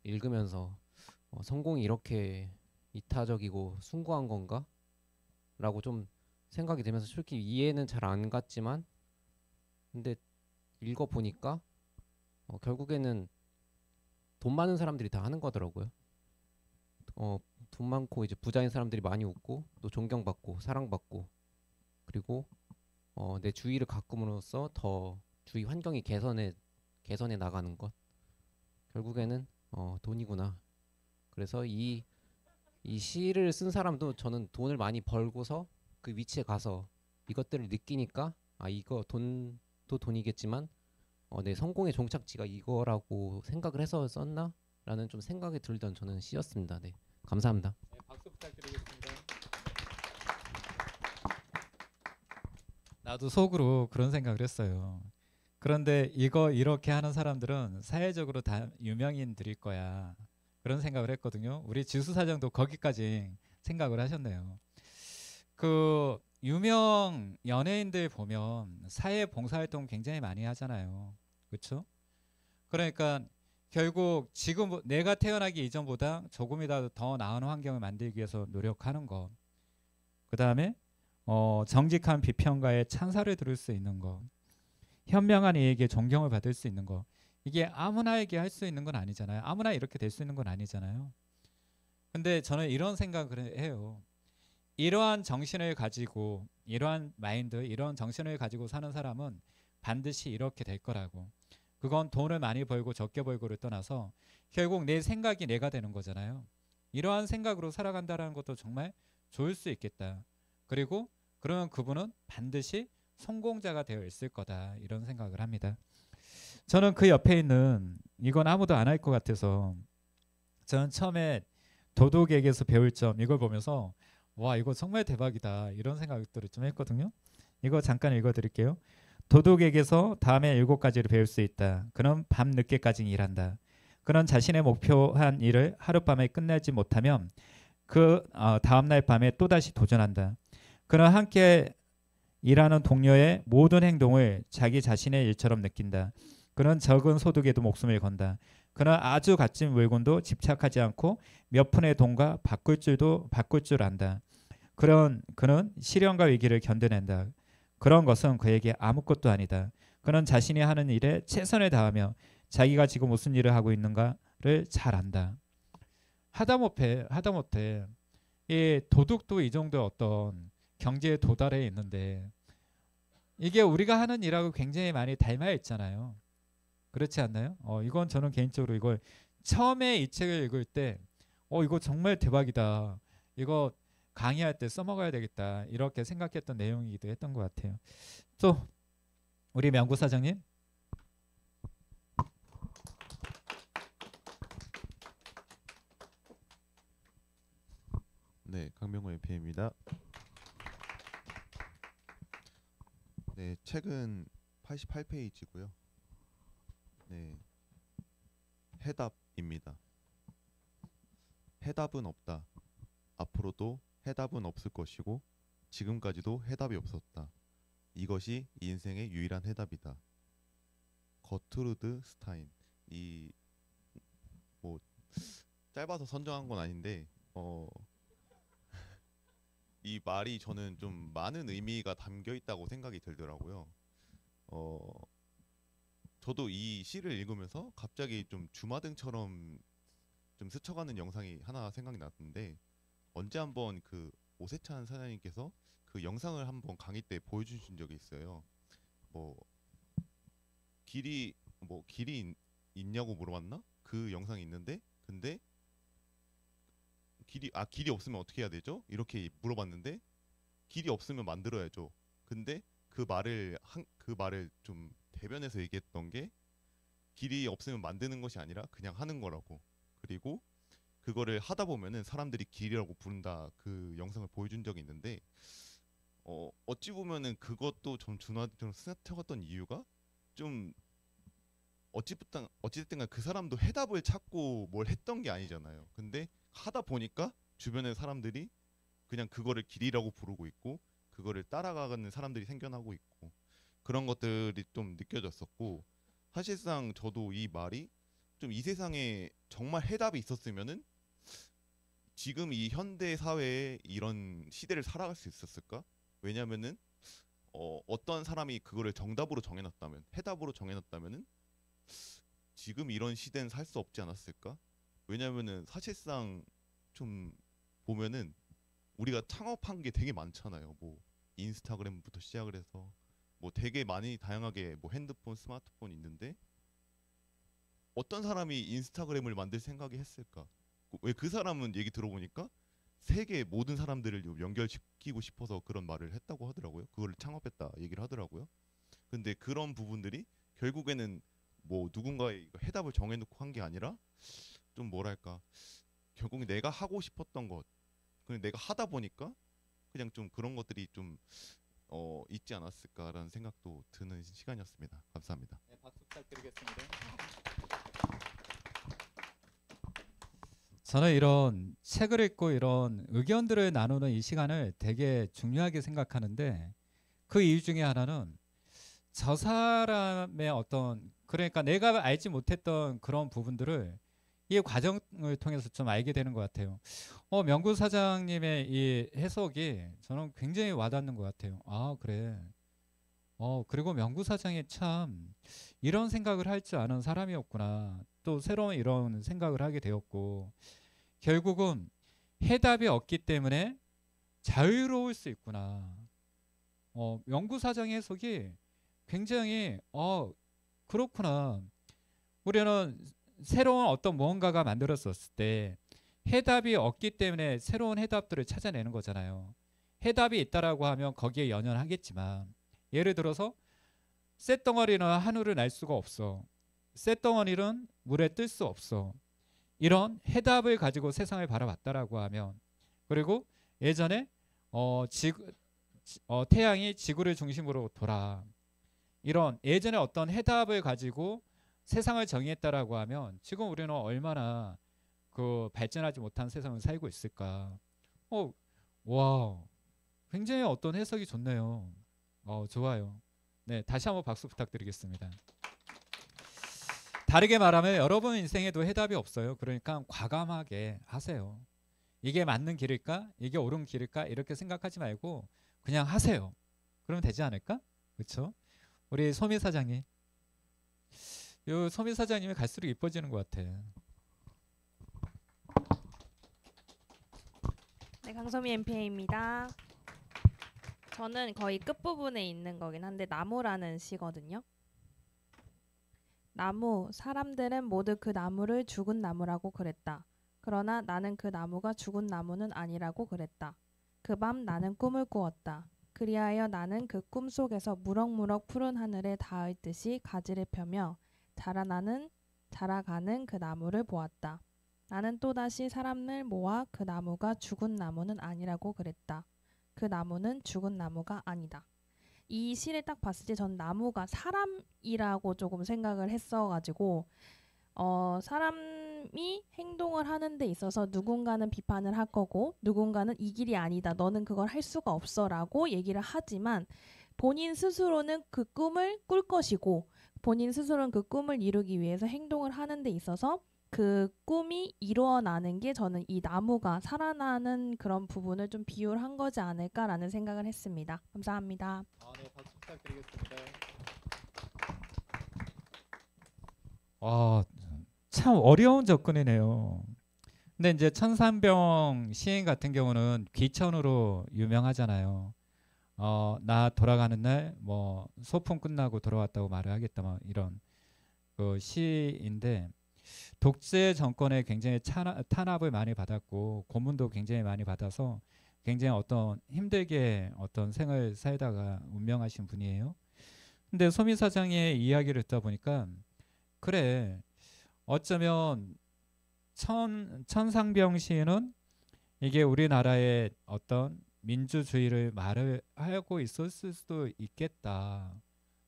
읽으면서 성공이 이렇게 이타적이고 숭고한 건가? 라고 좀 생각이 되면서 솔직히 이해는 잘 안 갔지만 근데 읽어보니까 결국에는 돈 많은 사람들이 다 하는 거더라고요. 돈 많고 이제 부자인 사람들이 많이 웃고 또 존경받고 사랑받고 그리고 내 주위를 가꿈으로써 더 주위 환경이 개선해 나가는 것, 결국에는 돈이구나. 그래서 이 시를 쓴 사람도 저는 돈을 많이 벌고서 그 위치에 가서 이것들을 느끼니까 이거 돈도 돈이겠지만 내 성공의 종착지가 이거라고 생각을 해서 썼나? 라는 좀 생각이 들던 저는 시였습니다. 네, 감사합니다. 네, 박수 부탁드리겠습니다. 나도 속으로 그런 생각을 했어요. 그런데 이거 이렇게 하는 사람들은 사회적으로 다 유명인들일 거야, 그런 생각을 했거든요. 우리 지수 사장도 거기까지 생각을 하셨네요. 그 유명 연예인들 보면 사회 봉사활동 굉장히 많이 하잖아요. 그렇죠? 그러니까 결국 지금 내가 태어나기 이전보다 조금이라도 더 나은 환경을 만들기 위해서 노력하는 것, 그 다음에 정직한 비평가의 찬사를 들을 수 있는 것, 현명한 이에게 존경을 받을 수 있는 것, 이게 아무나에게 할 수 있는 건 아니잖아요. 아무나 이렇게 될 수 있는 건 아니잖아요. 근데 저는 이런 생각을 해요. 이러한 정신을 가지고, 이러한 마인드, 이러한 정신을 가지고 사는 사람은 반드시 이렇게 될 거라고. 그건 돈을 많이 벌고 적게 벌고를 떠나서 결국 내 생각이 내가 되는 거잖아요. 이러한 생각으로 살아간다는 것도 정말 좋을 수 있겠다. 그리고 그러면 그분은 반드시 성공자가 되어 있을 거다, 이런 생각을 합니다. 저는 그 옆에 있는, 이건 아무도 안 할 것 같아서 저는 처음에 도덕에게서 배울 점, 이걸 보면서 와, 이거 정말 대박이다, 이런 생각들을 좀 했거든요. 이거 잠깐 읽어드릴게요. 도덕에게서 다음에 7가지를 배울 수 있다. 그는 밤 늦게까지 일한다. 그는 자신의 목표한 일을 하룻밤에 끝내지 못하면 그 다음날 밤에 또다시 도전한다. 그는 함께 일하는 동료의 모든 행동을 자기 자신의 일처럼 느낀다. 그는 적은 소득에도 목숨을 건다. 그는 아주 값진 물건도 집착하지 않고 몇 푼의 돈과 바꿀 줄 안다. 그는 시련과 위기를 견뎌낸다. 그런 것은 그에게 아무것도 아니다. 그는 자신이 하는 일에 최선을 다하며 자기가 지금 무슨 일을 하고 있는가를 잘 안다. 하다못해 이 도덕도 이 정도 어떤 경제에 도달해 있는데 이게 우리가 하는 일하고 굉장히 많이 닮아 있잖아요. 그렇지 않나요? 이건 저는 개인적으로 이걸 처음에 이 책을 읽을 때 이거 정말 대박이다, 이거 강의할 때 써먹어야 되겠다, 이렇게 생각했던 내용이기도 했던 것 같아요. 또 우리 명구 사장님. 네, 강명호 MP입니다. 네, 책은 88페이지고요. 네, 해답입니다. 해답은 없다. 앞으로도 해답은 없을 것이고 지금까지도 해답이 없었다. 이것이 인생의 유일한 해답이다. 거트루드 스타인. 이 뭐 짧아서 선정한 건 아닌데 이 말이 저는 좀 많은 의미가 담겨 있다고 생각이 들더라고요. 저도 이 시를 읽으면서 갑자기 좀 주마등처럼 좀 스쳐가는 영상이 하나 생각이 났는데, 언제 한번 그 오세찬 사장님께서 그 영상을 한번 강의 때 보여주신 적이 있어요. 뭐 길이 있냐고 물어봤나? 그 영상이 있는데, 근데 길이 없으면 어떻게 해야 되죠? 이렇게 물어봤는데, 길이 없으면 만들어야죠. 근데 그 말을 좀 대변해서 얘기했던 게, 길이 없으면 만드는 것이 아니라 그냥 하는 거라고. 그리고 그거를 하다 보면은 사람들이 길이라고 부른다. 그 영상을 보여준 적이 있는데, 어찌 보면은 그것도 좀 스쳐갔던 이유가, 좀 어찌됐든 간 그 사람도 해답을 찾고 뭘 했던 게 아니잖아요. 근데 하다 보니까 주변의 사람들이 그냥 그거를 길이라고 부르고 있고, 그거를 따라가는 사람들이 생겨나고 있고, 그런 것들이 좀 느껴졌었고, 사실상 저도 이 말이 좀 이 세상에 정말 해답이 있었으면은 지금 이 현대 사회에 이런 시대를 살아갈 수 있었을까? 왜냐면은 어떤 사람이 그거를 정답으로 정해놨다면, 해답으로 정해놨다면은 지금 이런 시대는 살 수 없지 않았을까? 왜냐면은 사실상 좀 보면은 우리가 창업한 게 되게 많잖아요. 뭐 인스타그램부터 시작을 해서 뭐 되게 많이 다양하게 뭐 핸드폰, 스마트폰 있는데, 어떤 사람이 인스타그램을 만들 생각이 했을까? 왜 그 사람은 얘기 들어보니까 세계 모든 사람들을 연결시키고 싶어서 그런 말을 했다고 하더라고요. 그거를 창업했다 얘기를 하더라고요. 근데 그런 부분들이 결국에는 뭐 누군가의 해답을 정해놓고 한 게 아니라, 좀 뭐랄까, 결국에 내가 하고 싶었던 것, 그냥 내가 하다 보니까 그냥 좀 그런 것들이 좀 있지 않았을까라는 생각도 드는 시간이었습니다. 감사합니다. 네, 박수 부탁드리겠습니다. 저는 이런 책을 읽고 이런 의견들을 나누는 이 시간을 되게 중요하게 생각하는데, 그 이유 중에 하나는 저 사람의 그러니까 내가 알지 못했던 그런 부분들을 이 과정을 통해서 좀 알게 되는 것 같아요. 명구 사장님의 이 해석이 저는 굉장히 와닿는 것 같아요. 아, 그래. 그리고 명구 사장이 참 이런 생각을 할 줄 아는 사람이었구나. 또 새로운 이런 생각을 하게 되었고, 결국은 해답이 없기 때문에 자유로울 수 있구나. 명구 사장의 해석이 굉장히 그렇구나. 우리는 새로운 어떤 무언가가 만들었었을 때 해답이 없기 때문에 새로운 해답들을 찾아내는 거잖아요. 해답이 있다라고 하면 거기에 연연하겠지만, 예를 들어서 쇳덩어리는 하늘을 날 수가 없어. 쇳덩어리는 물에 뜰 수 없어. 이런 해답을 가지고 세상을 바라봤다라고 하면, 그리고 예전에 태양이 지구를 중심으로 돌아, 이런 예전에 어떤 해답을 가지고 세상을 정의했다라고 하면 지금 우리는 얼마나 그 발전하지 못한 세상을 살고 있을까. 와, 굉장히 어떤 해석이 좋네요. 좋아요. 네, 다시 한번 박수 부탁드리겠습니다. 다르게 말하면 여러분 인생에도 해답이 없어요. 그러니까 과감하게 하세요. 이게 맞는 길일까? 이게 옳은 길일까? 이렇게 생각하지 말고 그냥 하세요. 그러면 되지 않을까? 그렇죠? 우리 소미 사장님. 요 소미 사장님이 갈수록 이뻐지는 것 같아. 네, 강소미 MPA입니다. 저는 거의 끝부분에 있는 거긴 한데, 나무라는 시거든요. 나무, 사람들은 모두 그 나무를 죽은 나무라고 그랬다. 그러나 나는 그 나무가 죽은 나무는 아니라고 그랬다. 그 밤 나는 꿈을 꾸었다. 그리하여 나는 그 꿈 속에서 무럭무럭 푸른 하늘에 닿을 듯이 가지를 펴며 자라가는 그 나무를 보았다. 나는 또다시 사람을 모아 그 나무가 죽은 나무는 아니라고 그랬다. 그 나무는 죽은 나무가 아니다. 이 시를 딱 봤을 때 전 나무가 사람이라고 조금 생각을 했어가지고 사람이 행동을 하는 데 있어서 누군가는 비판을 할 거고 누군가는 이 길이 아니다. 너는 그걸 할 수가 없어라고 얘기를 하지만 본인 스스로는 그 꿈을 꿀 것이고 본인 스스로는 그 꿈을 이루기 위해서 행동을 하는 데 있어서 그 꿈이 이루어나는 게 저는 이 나무가 살아나는 그런 부분을 좀 비율한 거지 않을까라는 생각을 했습니다. 감사합니다. 네, 박수 부탁드리겠습니다. 참 어려운 접근이네요. 근데 이제 천산병 시인 같은 경우는 귀천으로 유명하잖아요. 나 돌아가는 날 뭐 소풍 끝나고 돌아왔다고 말을 하겠다 막 이런 그 시인데 독재 정권에 굉장히 탄압을 많이 받았고 고문도 굉장히 많이 받아서 굉장히 어떤 힘들게 어떤 생을 살다가 운명하신 분이에요. 근데 소미 사장의 이야기를 듣다 보니까 그래 어쩌면 천상병 시인은 이게 우리나라의 어떤 민주주의를 말을 하고 있었을 수도 있겠다.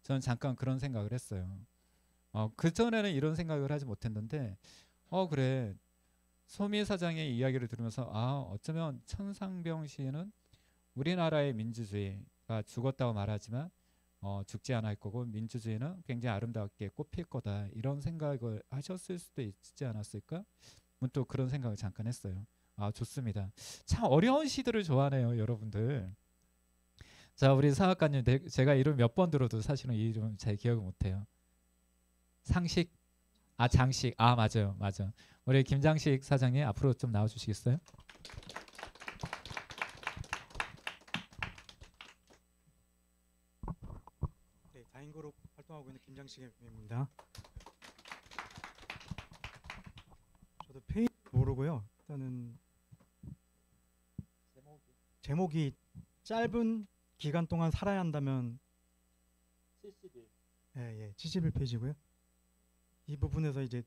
저는 잠깐 그런 생각을 했어요. 그전에는 이런 생각을 하지 못했는데 그래 소미 사장의 이야기를 들으면서 어쩌면 천상병 시인은 우리나라의 민주주의가 죽었다고 말하지만 죽지 않을 거고 민주주의는 굉장히 아름답게 꽃필 거다 이런 생각을 하셨을 수도 있지 않았을까? 또 그런 생각을 잠깐 했어요. 좋습니다. 참 어려운 시들을 좋아하네요, 여러분들. 자, 우리 사학관님, 제가 이름 몇 번 들어도 사실은 이 이름 잘 기억을 못해요. 상식, 장식, 맞아요. 우리 김장식 사장님 앞으로 좀 나와주시겠어요? 네, 다인그룹 활동하고 있는 김장식입니다. 저도 페인 모르고요. 일단은 제목이 짧은 기간 동안 살아야 한다면 71페이지고요. 이 부분에서 이제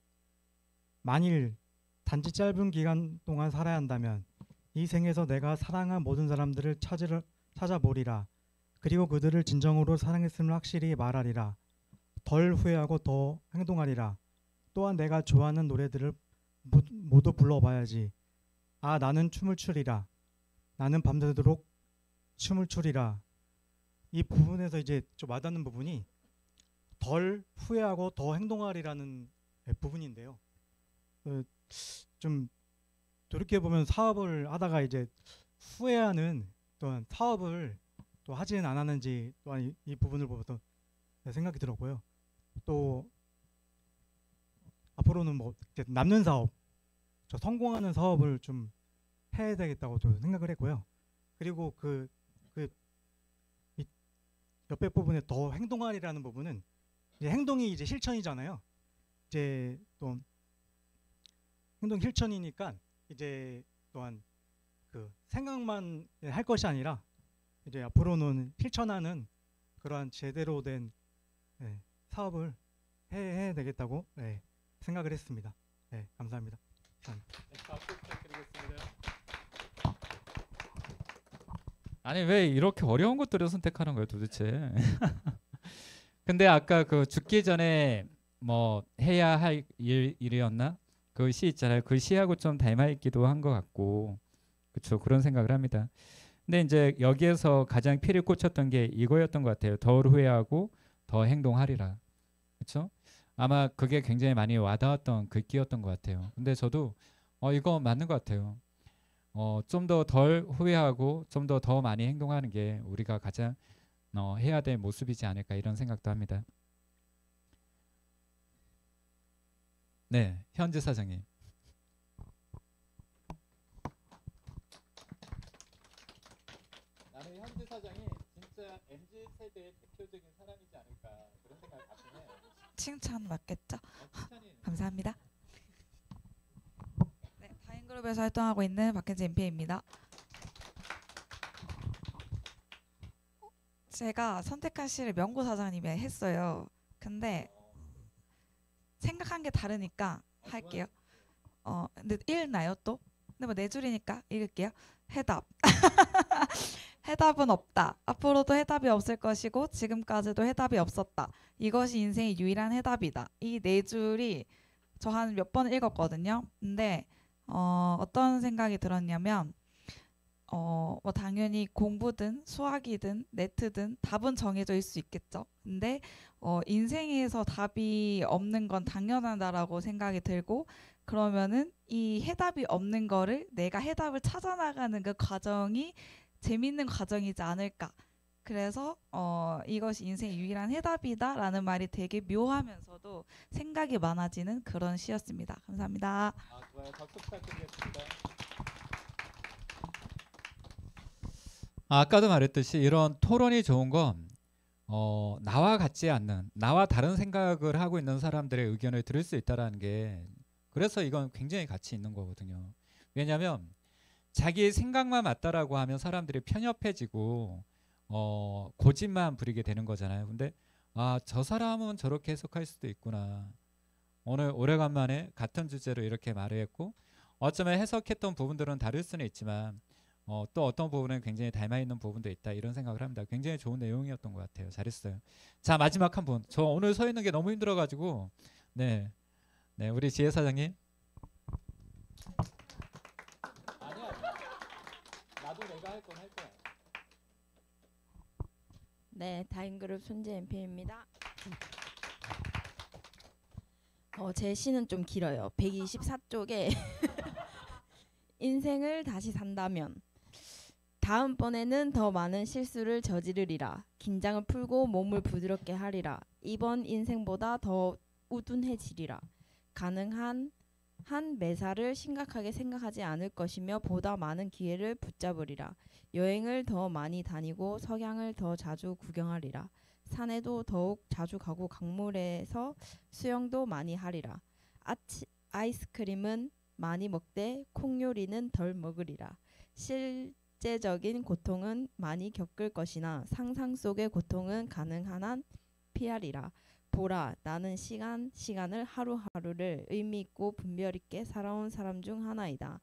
만일 단지 짧은 기간 동안 살아야 한다면 이 생에서 내가 사랑한 모든 사람들을 찾아보리라. 그리고 그들을 진정으로 사랑했음을 확실히 말하리라. 덜 후회하고 더 행동하리라. 또한 내가 좋아하는 노래들을 모두 불러봐야지. 나는 춤을 추리라. 나는 밤새도록 춤을 추리라. 이 부분에서 이제 좀 와닿는 부분이 덜 후회하고 더 행동하리라는 부분인데요. 좀 돌이켜보면 사업을 하다가 이제 후회하는 또한 사업을 또 하지는 않았는지 또한 이 부분을 보면서 생각이 들었고요. 또 앞으로는 뭐 이제 남는 사업, 성공하는 사업을 좀 해야 되겠다고 또 생각을 했고요. 그리고 이 옆에 부분에 더 행동하리라는 부분은 이제 행동이 이제 실천이잖아요. 이제 또 행동 실천이니까 이제 또한 그 생각만 할 것이 아니라 이제 앞으로는 실천하는 그러한 제대로 된 사업을 해야 되겠다고 생각을 했습니다. 감사합니다. 박수 부탁드리겠습니다. 아니 왜 이렇게 어려운 것들을 선택하는 거예요 도대체? 근데 아까 그 죽기 전에 뭐 해야 할 일이었나? 그 시 있잖아요. 그 시하고 좀 닮아 있기도 한 것 같고, 그렇죠. 그런 생각을 합니다. 근데 이제 여기에서 가장 피를 꽂혔던 게 이거였던 것 같아요. 덜 후회하고 더 행동하리라. 그렇죠? 아마 그게 굉장히 많이 와닿았던 글귀였던 것 같아요. 근데 저도 이거 맞는 것 같아요. 좀 더 덜 후회하고 좀 더 많이 행동하는 게 우리가 가장 해야 될 모습이지 않을까 이런 생각도 합니다. 네, 현재 사장님. 나는 현재 사장이 진짜 MZ 세대의 대표적인 사람이지 않을까 그런 생각을 갖긴 해요. 칭찬 맞겠죠? 감사합니다. 네, 다인그룹에서 활동하고 있는 박현지 MP입니다. 제가 선택한 시를 명구 사장님이 했어요. 근데 생각한 게 다르니까 할게요. 근데 읽나요 또? 근데 뭐 네 줄이니까 읽을게요. 해답. 해답은 없다. 앞으로도 해답이 없을 것이고 지금까지도 해답이 없었다. 이것이 인생의 유일한 해답이다. 이 네 줄이 저 한 몇 번 읽었거든요. 근데 어떤 생각이 들었냐면 뭐 당연히 공부든 수학이든 네트든 답은 정해져 있을 수 있겠죠. 근데 인생에서 답이 없는 건 당연하다라고 생각이 들고 그러면은 이 해답이 없는 거를 내가 해답을 찾아나가는 그 과정이 재밌는 과정이지 않을까. 그래서 이것이 인생의 유일한 해답이다라는 말이 되게 묘하면서도 생각이 많아지는 그런 시였습니다. 감사합니다. 좋아요. 박수 부탁드리겠습니다. 아까도 말했듯이 이런 토론이 좋은 건 나와 같지 않는, 나와 다른 생각을 하고 있는 사람들의 의견을 들을 수 있다라는 게, 그래서 이건 굉장히 가치 있는 거거든요. 왜냐하면 자기 생각만 맞다라고 하면 사람들이 편협해지고 고집만 부리게 되는 거잖아요. 근데 저 사람은 저렇게 해석할 수도 있구나. 오늘 오래간만에 같은 주제로 이렇게 말을 했고, 어쩌면 해석했던 부분들은 다를 수는 있지만 또 어떤 부분은 굉장히 닮아 있는 부분도 있다, 이런 생각을 합니다. 굉장히 좋은 내용이었던 것 같아요. 잘했어요. 자, 마지막 한 분. 저 오늘 서 있는 게 너무 힘들어가지고 네, 우리 지혜 사장님. 아니야, 나도 내가 할 건 할 거야. 네, 다인그룹 손재 MP입니다. 제 시는 좀 길어요. 124쪽에 인생을 다시 산다면 다음번에는 더 많은 실수를 저지르리라. 긴장을 풀고 몸을 부드럽게 하리라. 이번 인생보다 더 우둔해지리라. 가능한 한 매사를 심각하게 생각하지 않을 것이며 보다 많은 기회를 붙잡으리라. 여행을 더 많이 다니고 석양을 더 자주 구경하리라. 산에도 더욱 자주 가고 강물에서 수영도 많이 하리라. 아이스크림은 많이 먹되 콩요리는 덜 먹으리라. 실제적인 고통은 많이 겪을 것이나 상상 속의 고통은 가능한 한 피하리라. 보라, 나는 시간을 하루하루를 의미 있고 분별 있게 살아온 사람 중 하나이다.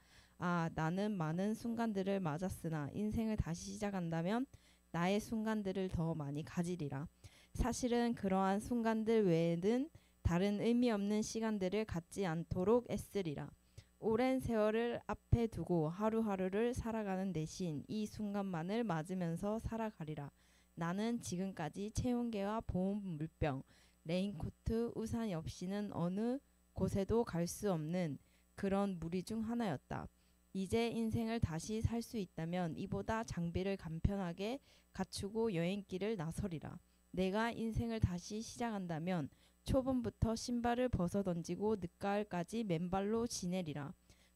나는 많은 순간들을 맞았으나 인생을 다시 시작한다면 나의 순간들을 더 많이 가지리라. 사실은 그러한 순간들 외에는 다른 의미 없는 시간들을 갖지 않도록 애쓰리라. 오랜 세월을 앞에 두고 하루하루를 살아가는 대신 이 순간만을 맞으면서 살아가리라. 나는 지금까지 체온계와 보온 물병, 레인코트, 우산이 없이는 어느 곳에도 갈 수 없는 그런 무리 중 하나였다. 이제 인생을 다시 살 수 있다면 이보다 장비를 간편하게 갖추고 여행길을 나서리라. 내가 인생을 다시 시작한다면 초봄부터 신발을 벗어던지고 늦가을까지 맨발로 지내리라.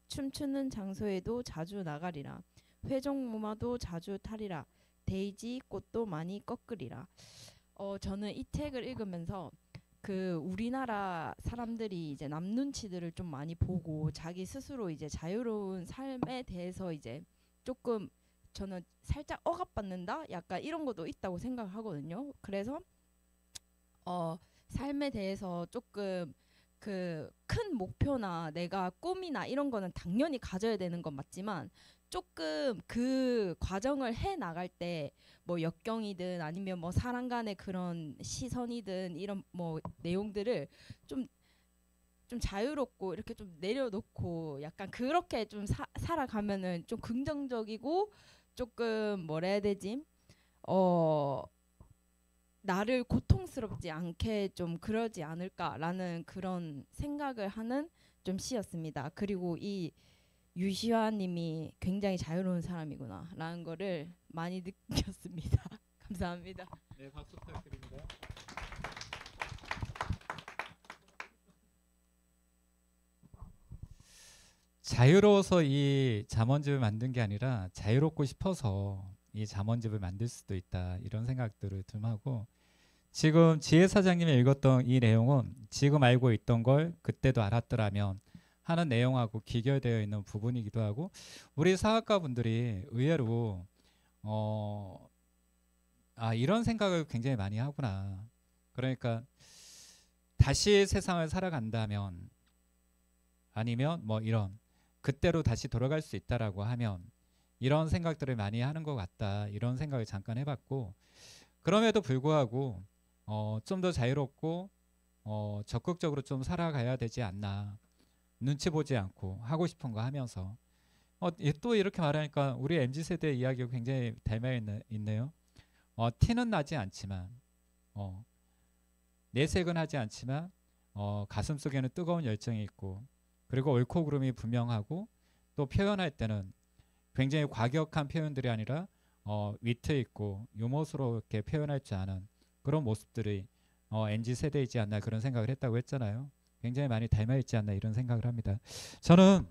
춤추는 장소에도 자주 나가리라. 회전목마도 자주 타리라. 데이지 꽃도 많이 꺾으리라. 저는 이 책을 읽으면서 그 우리나라 사람들이 이제 남 눈치들을 좀 많이 보고 자기 스스로 이제 자유로운 삶에 대해서 이제 조금 저는 살짝 억압받는다? 약간 이런 것도 있다고 생각하거든요. 그래서 삶에 대해서 조금 그 큰 목표나 내가 꿈이나 이런 거는 당연히 가져야 되는 건 맞지만 조금 그 과정을 해 나갈 때 뭐 역경이든 아니면 뭐 사람 간의 그런 시선이든 이런 뭐 내용들을 좀 자유롭고 이렇게 좀 내려놓고 약간 그렇게 좀 살아가면은 좀 긍정적이고 조금 뭐라 해야 되지? 나를 고통스럽지 않게 좀 그러지 않을까라는 그런 생각을 하는 좀 시였습니다. 그리고 이 유시환님이 굉장히 자유로운 사람이구나라는 거를 많이 느꼈습니다. 감사합니다. 네, 박수 부탁드립니다. 자유로워서 이 잠원집을 만든 게 아니라 자유롭고 싶어서 이 잠원집을 만들 수도 있다, 이런 생각들을 좀 하고, 지금 지혜 사장님이 읽었던 이 내용은 지금 알고 있던 걸 그때도 알았더라면 하는 내용하고 기결되어 있는 부분이기도 하고, 우리 사학과 분들이 의외로 이런 생각을 굉장히 많이 하구나. 그러니까 다시 세상을 살아간다면 아니면 뭐 이런 그때로 다시 돌아갈 수 있다라고 하면 이런 생각들을 많이 하는 것 같다. 이런 생각을 잠깐 해봤고 그럼에도 불구하고 좀 더 자유롭고 적극적으로 좀 살아가야 되지 않나. 눈치 보지 않고 하고 싶은 거 하면서 또 이렇게 말하니까 우리 MZ세대 이야기가 굉장히 닮아 있네요. 티는 나지 않지만 내색은 하지 않지만 가슴 속에는 뜨거운 열정이 있고 그리고 옳고 그름이 분명하고 또 표현할 때는 굉장히 과격한 표현들이 아니라 위트 있고 유머스럽게 표현할 줄 아는 그런 모습들이 MZ세대이지 않나 그런 생각을 했다고 했잖아요. 굉장히 많이 닮아 있지 않나 이런 생각을 합니다. 저는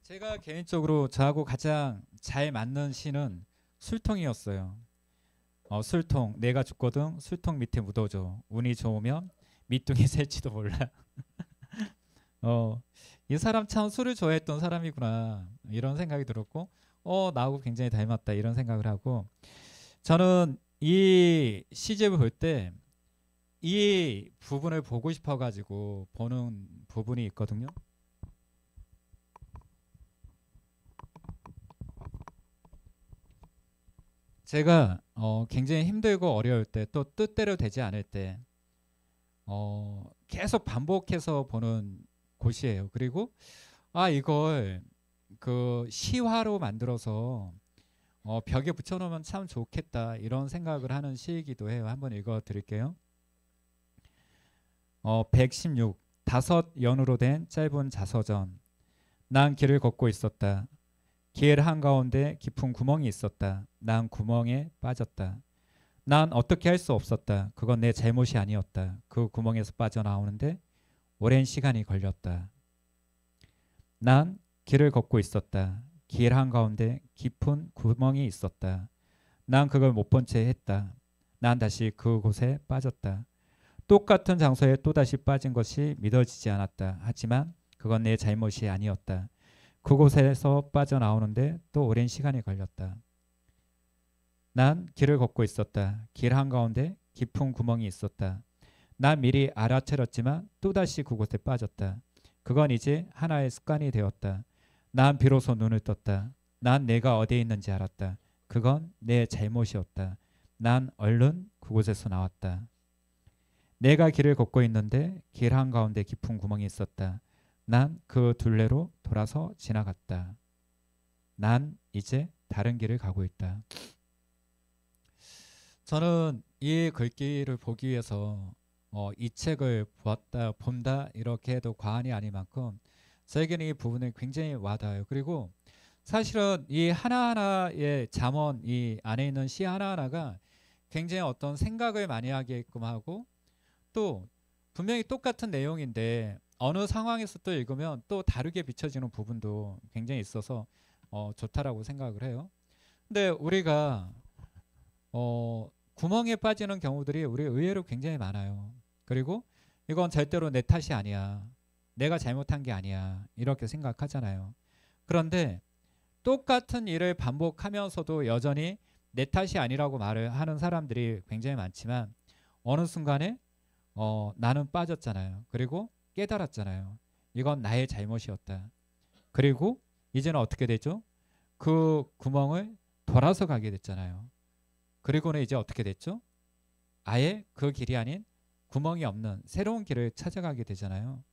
제가 개인적으로 저하고 가장 잘 맞는 시는 술통이었어요. 술통 내가 죽거든 술통 밑에 묻어줘 운이 좋으면 밑둥이 셀지도 몰라. 이 사람 참 술을 좋아했던 사람이구나 이런 생각이 들었고 나하고 굉장히 닮았다 이런 생각을 하고 저는 이 시집을 볼 때 이 부분을 보고 싶어 가지고 보는 부분이 있거든요. 제가 굉장히 힘들고 어려울 때 또 뜻대로 되지 않을 때 계속 반복해서 보는 곳이에요. 그리고 이걸 그 시화로 만들어서 벽에 붙여놓으면 참 좋겠다 이런 생각을 하는 시이기도 해요. 한번 읽어드릴게요. 116 다섯 연으로 된 짧은 자서전. 난 길을 걷고 있었다. 길 한가운데 깊은 구멍이 있었다. 난 구멍에 빠졌다. 난 어떻게 할 수 없었다. 그건 내 잘못이 아니었다. 그 구멍에서 빠져나오는데 오랜 시간이 걸렸다. 난 길을 걷고 있었다. 길 한가운데 깊은 구멍이 있었다. 난 그걸 못 본 채 했다. 난 다시 그곳에 빠졌다. 똑같은 장소에 또다시 빠진 것이 믿어지지 않았다. 하지만 그건 내 잘못이 아니었다. 그곳에서 빠져나오는데 또 오랜 시간이 걸렸다. 난 길을 걷고 있었다. 길 한가운데 깊은 구멍이 있었다. 난 미리 알아차렸지만 또다시 그곳에 빠졌다. 그건 이제 하나의 습관이 되었다. 난 비로소 눈을 떴다. 난 내가 어디에 있는지 알았다. 그건 내 잘못이었다. 난 얼른 그곳에서 나왔다. 내가 길을 걷고 있는데 길 한가운데 깊은 구멍이 있었다. 난 그 둘레로 돌아서 지나갔다. 난 이제 다른 길을 가고 있다. 저는 이 글귀를 보기 위해서 이 책을 본다 이렇게 해도 과언이 아닐 만큼 저에게는 이 부분이 굉장히 와닿아요. 그리고 사실은 이 하나하나의 잠언 이 안에 있는 시 하나하나가 굉장히 어떤 생각을 많이 하게끔 하고 또 분명히 똑같은 내용인데 어느 상황에서 또 읽으면 또 다르게 비춰지는 부분도 굉장히 있어서 좋다라고 생각을 해요. 근데 우리가 구멍에 빠지는 경우들이 우리 의외로 굉장히 많아요. 그리고 이건 절대로 내 탓이 아니야. 내가 잘못한 게 아니야. 이렇게 생각하잖아요. 그런데 똑같은 일을 반복하면서도 여전히 내 탓이 아니라고 말을 하는 사람들이 굉장히 많지만 어느 순간에 나는 빠졌잖아요. 그리고 깨달았잖아요. 이건 나의 잘못이었다. 그리고 이제는 어떻게 되죠? 그 구멍을 돌아서 가게 됐잖아요. 그리고는 이제 어떻게 됐죠? 아예 그 길이 아닌 구멍이 없는 새로운 길을 찾아가게 되잖아요.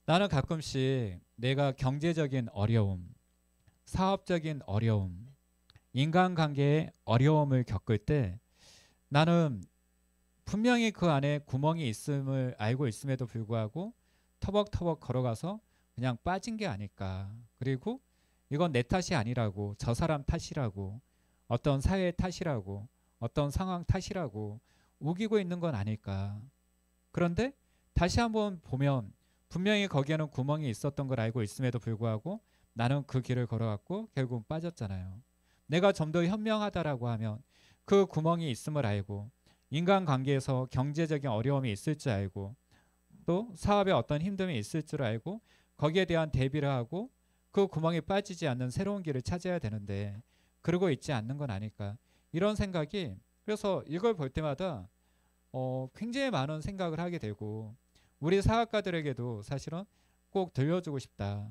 나는 가끔씩 내가 경제적인 어려움, 사업적인 어려움, 인간관계의 어려움을 겪을 때 나는 분명히 그 안에 구멍이 있음을 알고 있음에도 불구하고 터벅터벅 걸어가서 그냥 빠진 게 아닐까. 그리고 이건 내 탓이 아니라고, 저 사람 탓이라고, 어떤 사회의 탓이라고, 어떤 상황 탓이라고 우기고 있는 건 아닐까. 그런데 다시 한번 보면 분명히 거기에는 구멍이 있었던 걸 알고 있음에도 불구하고 나는 그 길을 걸어갔고 결국 빠졌잖아요. 내가 좀 더 현명하다라고 하면 그 구멍이 있음을 알고 인간관계에서 경제적인 어려움이 있을 줄 알고 또 사업에 어떤 힘듦이 있을 줄 알고 거기에 대한 대비를 하고 그 구멍에 빠지지 않는 새로운 길을 찾아야 되는데 그러고 있지 않는 건 아닐까. 이런 생각이 그래서 이걸 볼 때마다 굉장히 많은 생각을 하게 되고 우리 사학가들에게도 사실은 꼭 들려주고 싶다.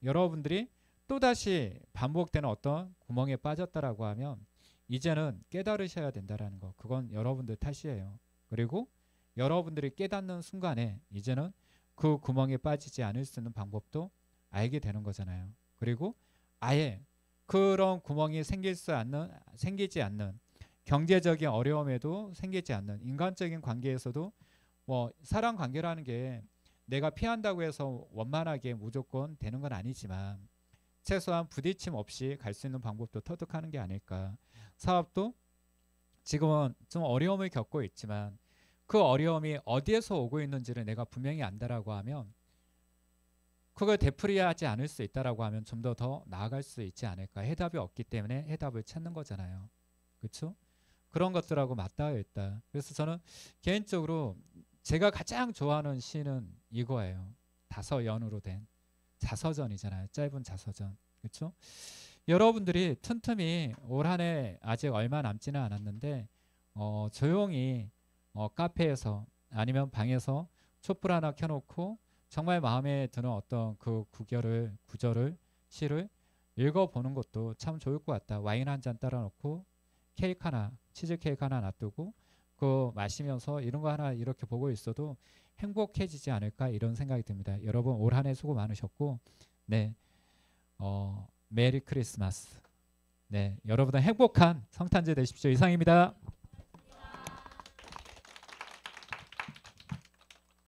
여러분들이 또다시 반복되는 어떤 구멍에 빠졌다라고 하면 이제는 깨달으셔야 된다라는 거. 그건 여러분들 탓이에요. 그리고 여러분들이 깨닫는 순간에 이제는 그 구멍에 빠지지 않을 수 있는 방법도 알게 되는 거잖아요. 그리고 아예 그런 구멍이 생기지 않는 경제적인 어려움에도 생기지 않는 인간적인 관계에서도 뭐 사람 관계라는 게 내가 피한다고 해서 원만하게 무조건 되는 건 아니지만 최소한 부딪힘 없이 갈 수 있는 방법도 터득하는 게 아닐까. 사업도 지금은 좀 어려움을 겪고 있지만 그 어려움이 어디에서 오고 있는지를 내가 분명히 안다라고 하면 그걸 되풀이하지 않을 수 있다라고 하면 좀 더 나아갈 수 있지 않을까. 해답이 없기 때문에 해답을 찾는 거잖아요. 그렇죠? 그런 것들하고 맞닿아 있다. 그래서 저는 개인적으로 제가 가장 좋아하는 시는 이거예요. 다서연으로 된 자서전이잖아요. 짧은 자서전. 그렇죠? 여러분들이 틈틈이 올 한 해 아직 얼마 남지는 않았는데 조용히 카페에서 아니면 방에서 촛불 하나 켜놓고 정말 마음에 드는 어떤 그 구절을 시를 읽어보는 것도 참 좋을 것 같다. 와인 한 잔 따라 놓고 케이크 하나, 치즈 케이크 하나 놔두고 그 마시면서 이런 거 하나 이렇게 보고 있어도 행복해지지 않을까 이런 생각이 듭니다. 여러분 올 한 해 수고 많으셨고 네, 메리 크리스마스. 네, 여러분들 행복한 성탄절 되십시오. 이상입니다.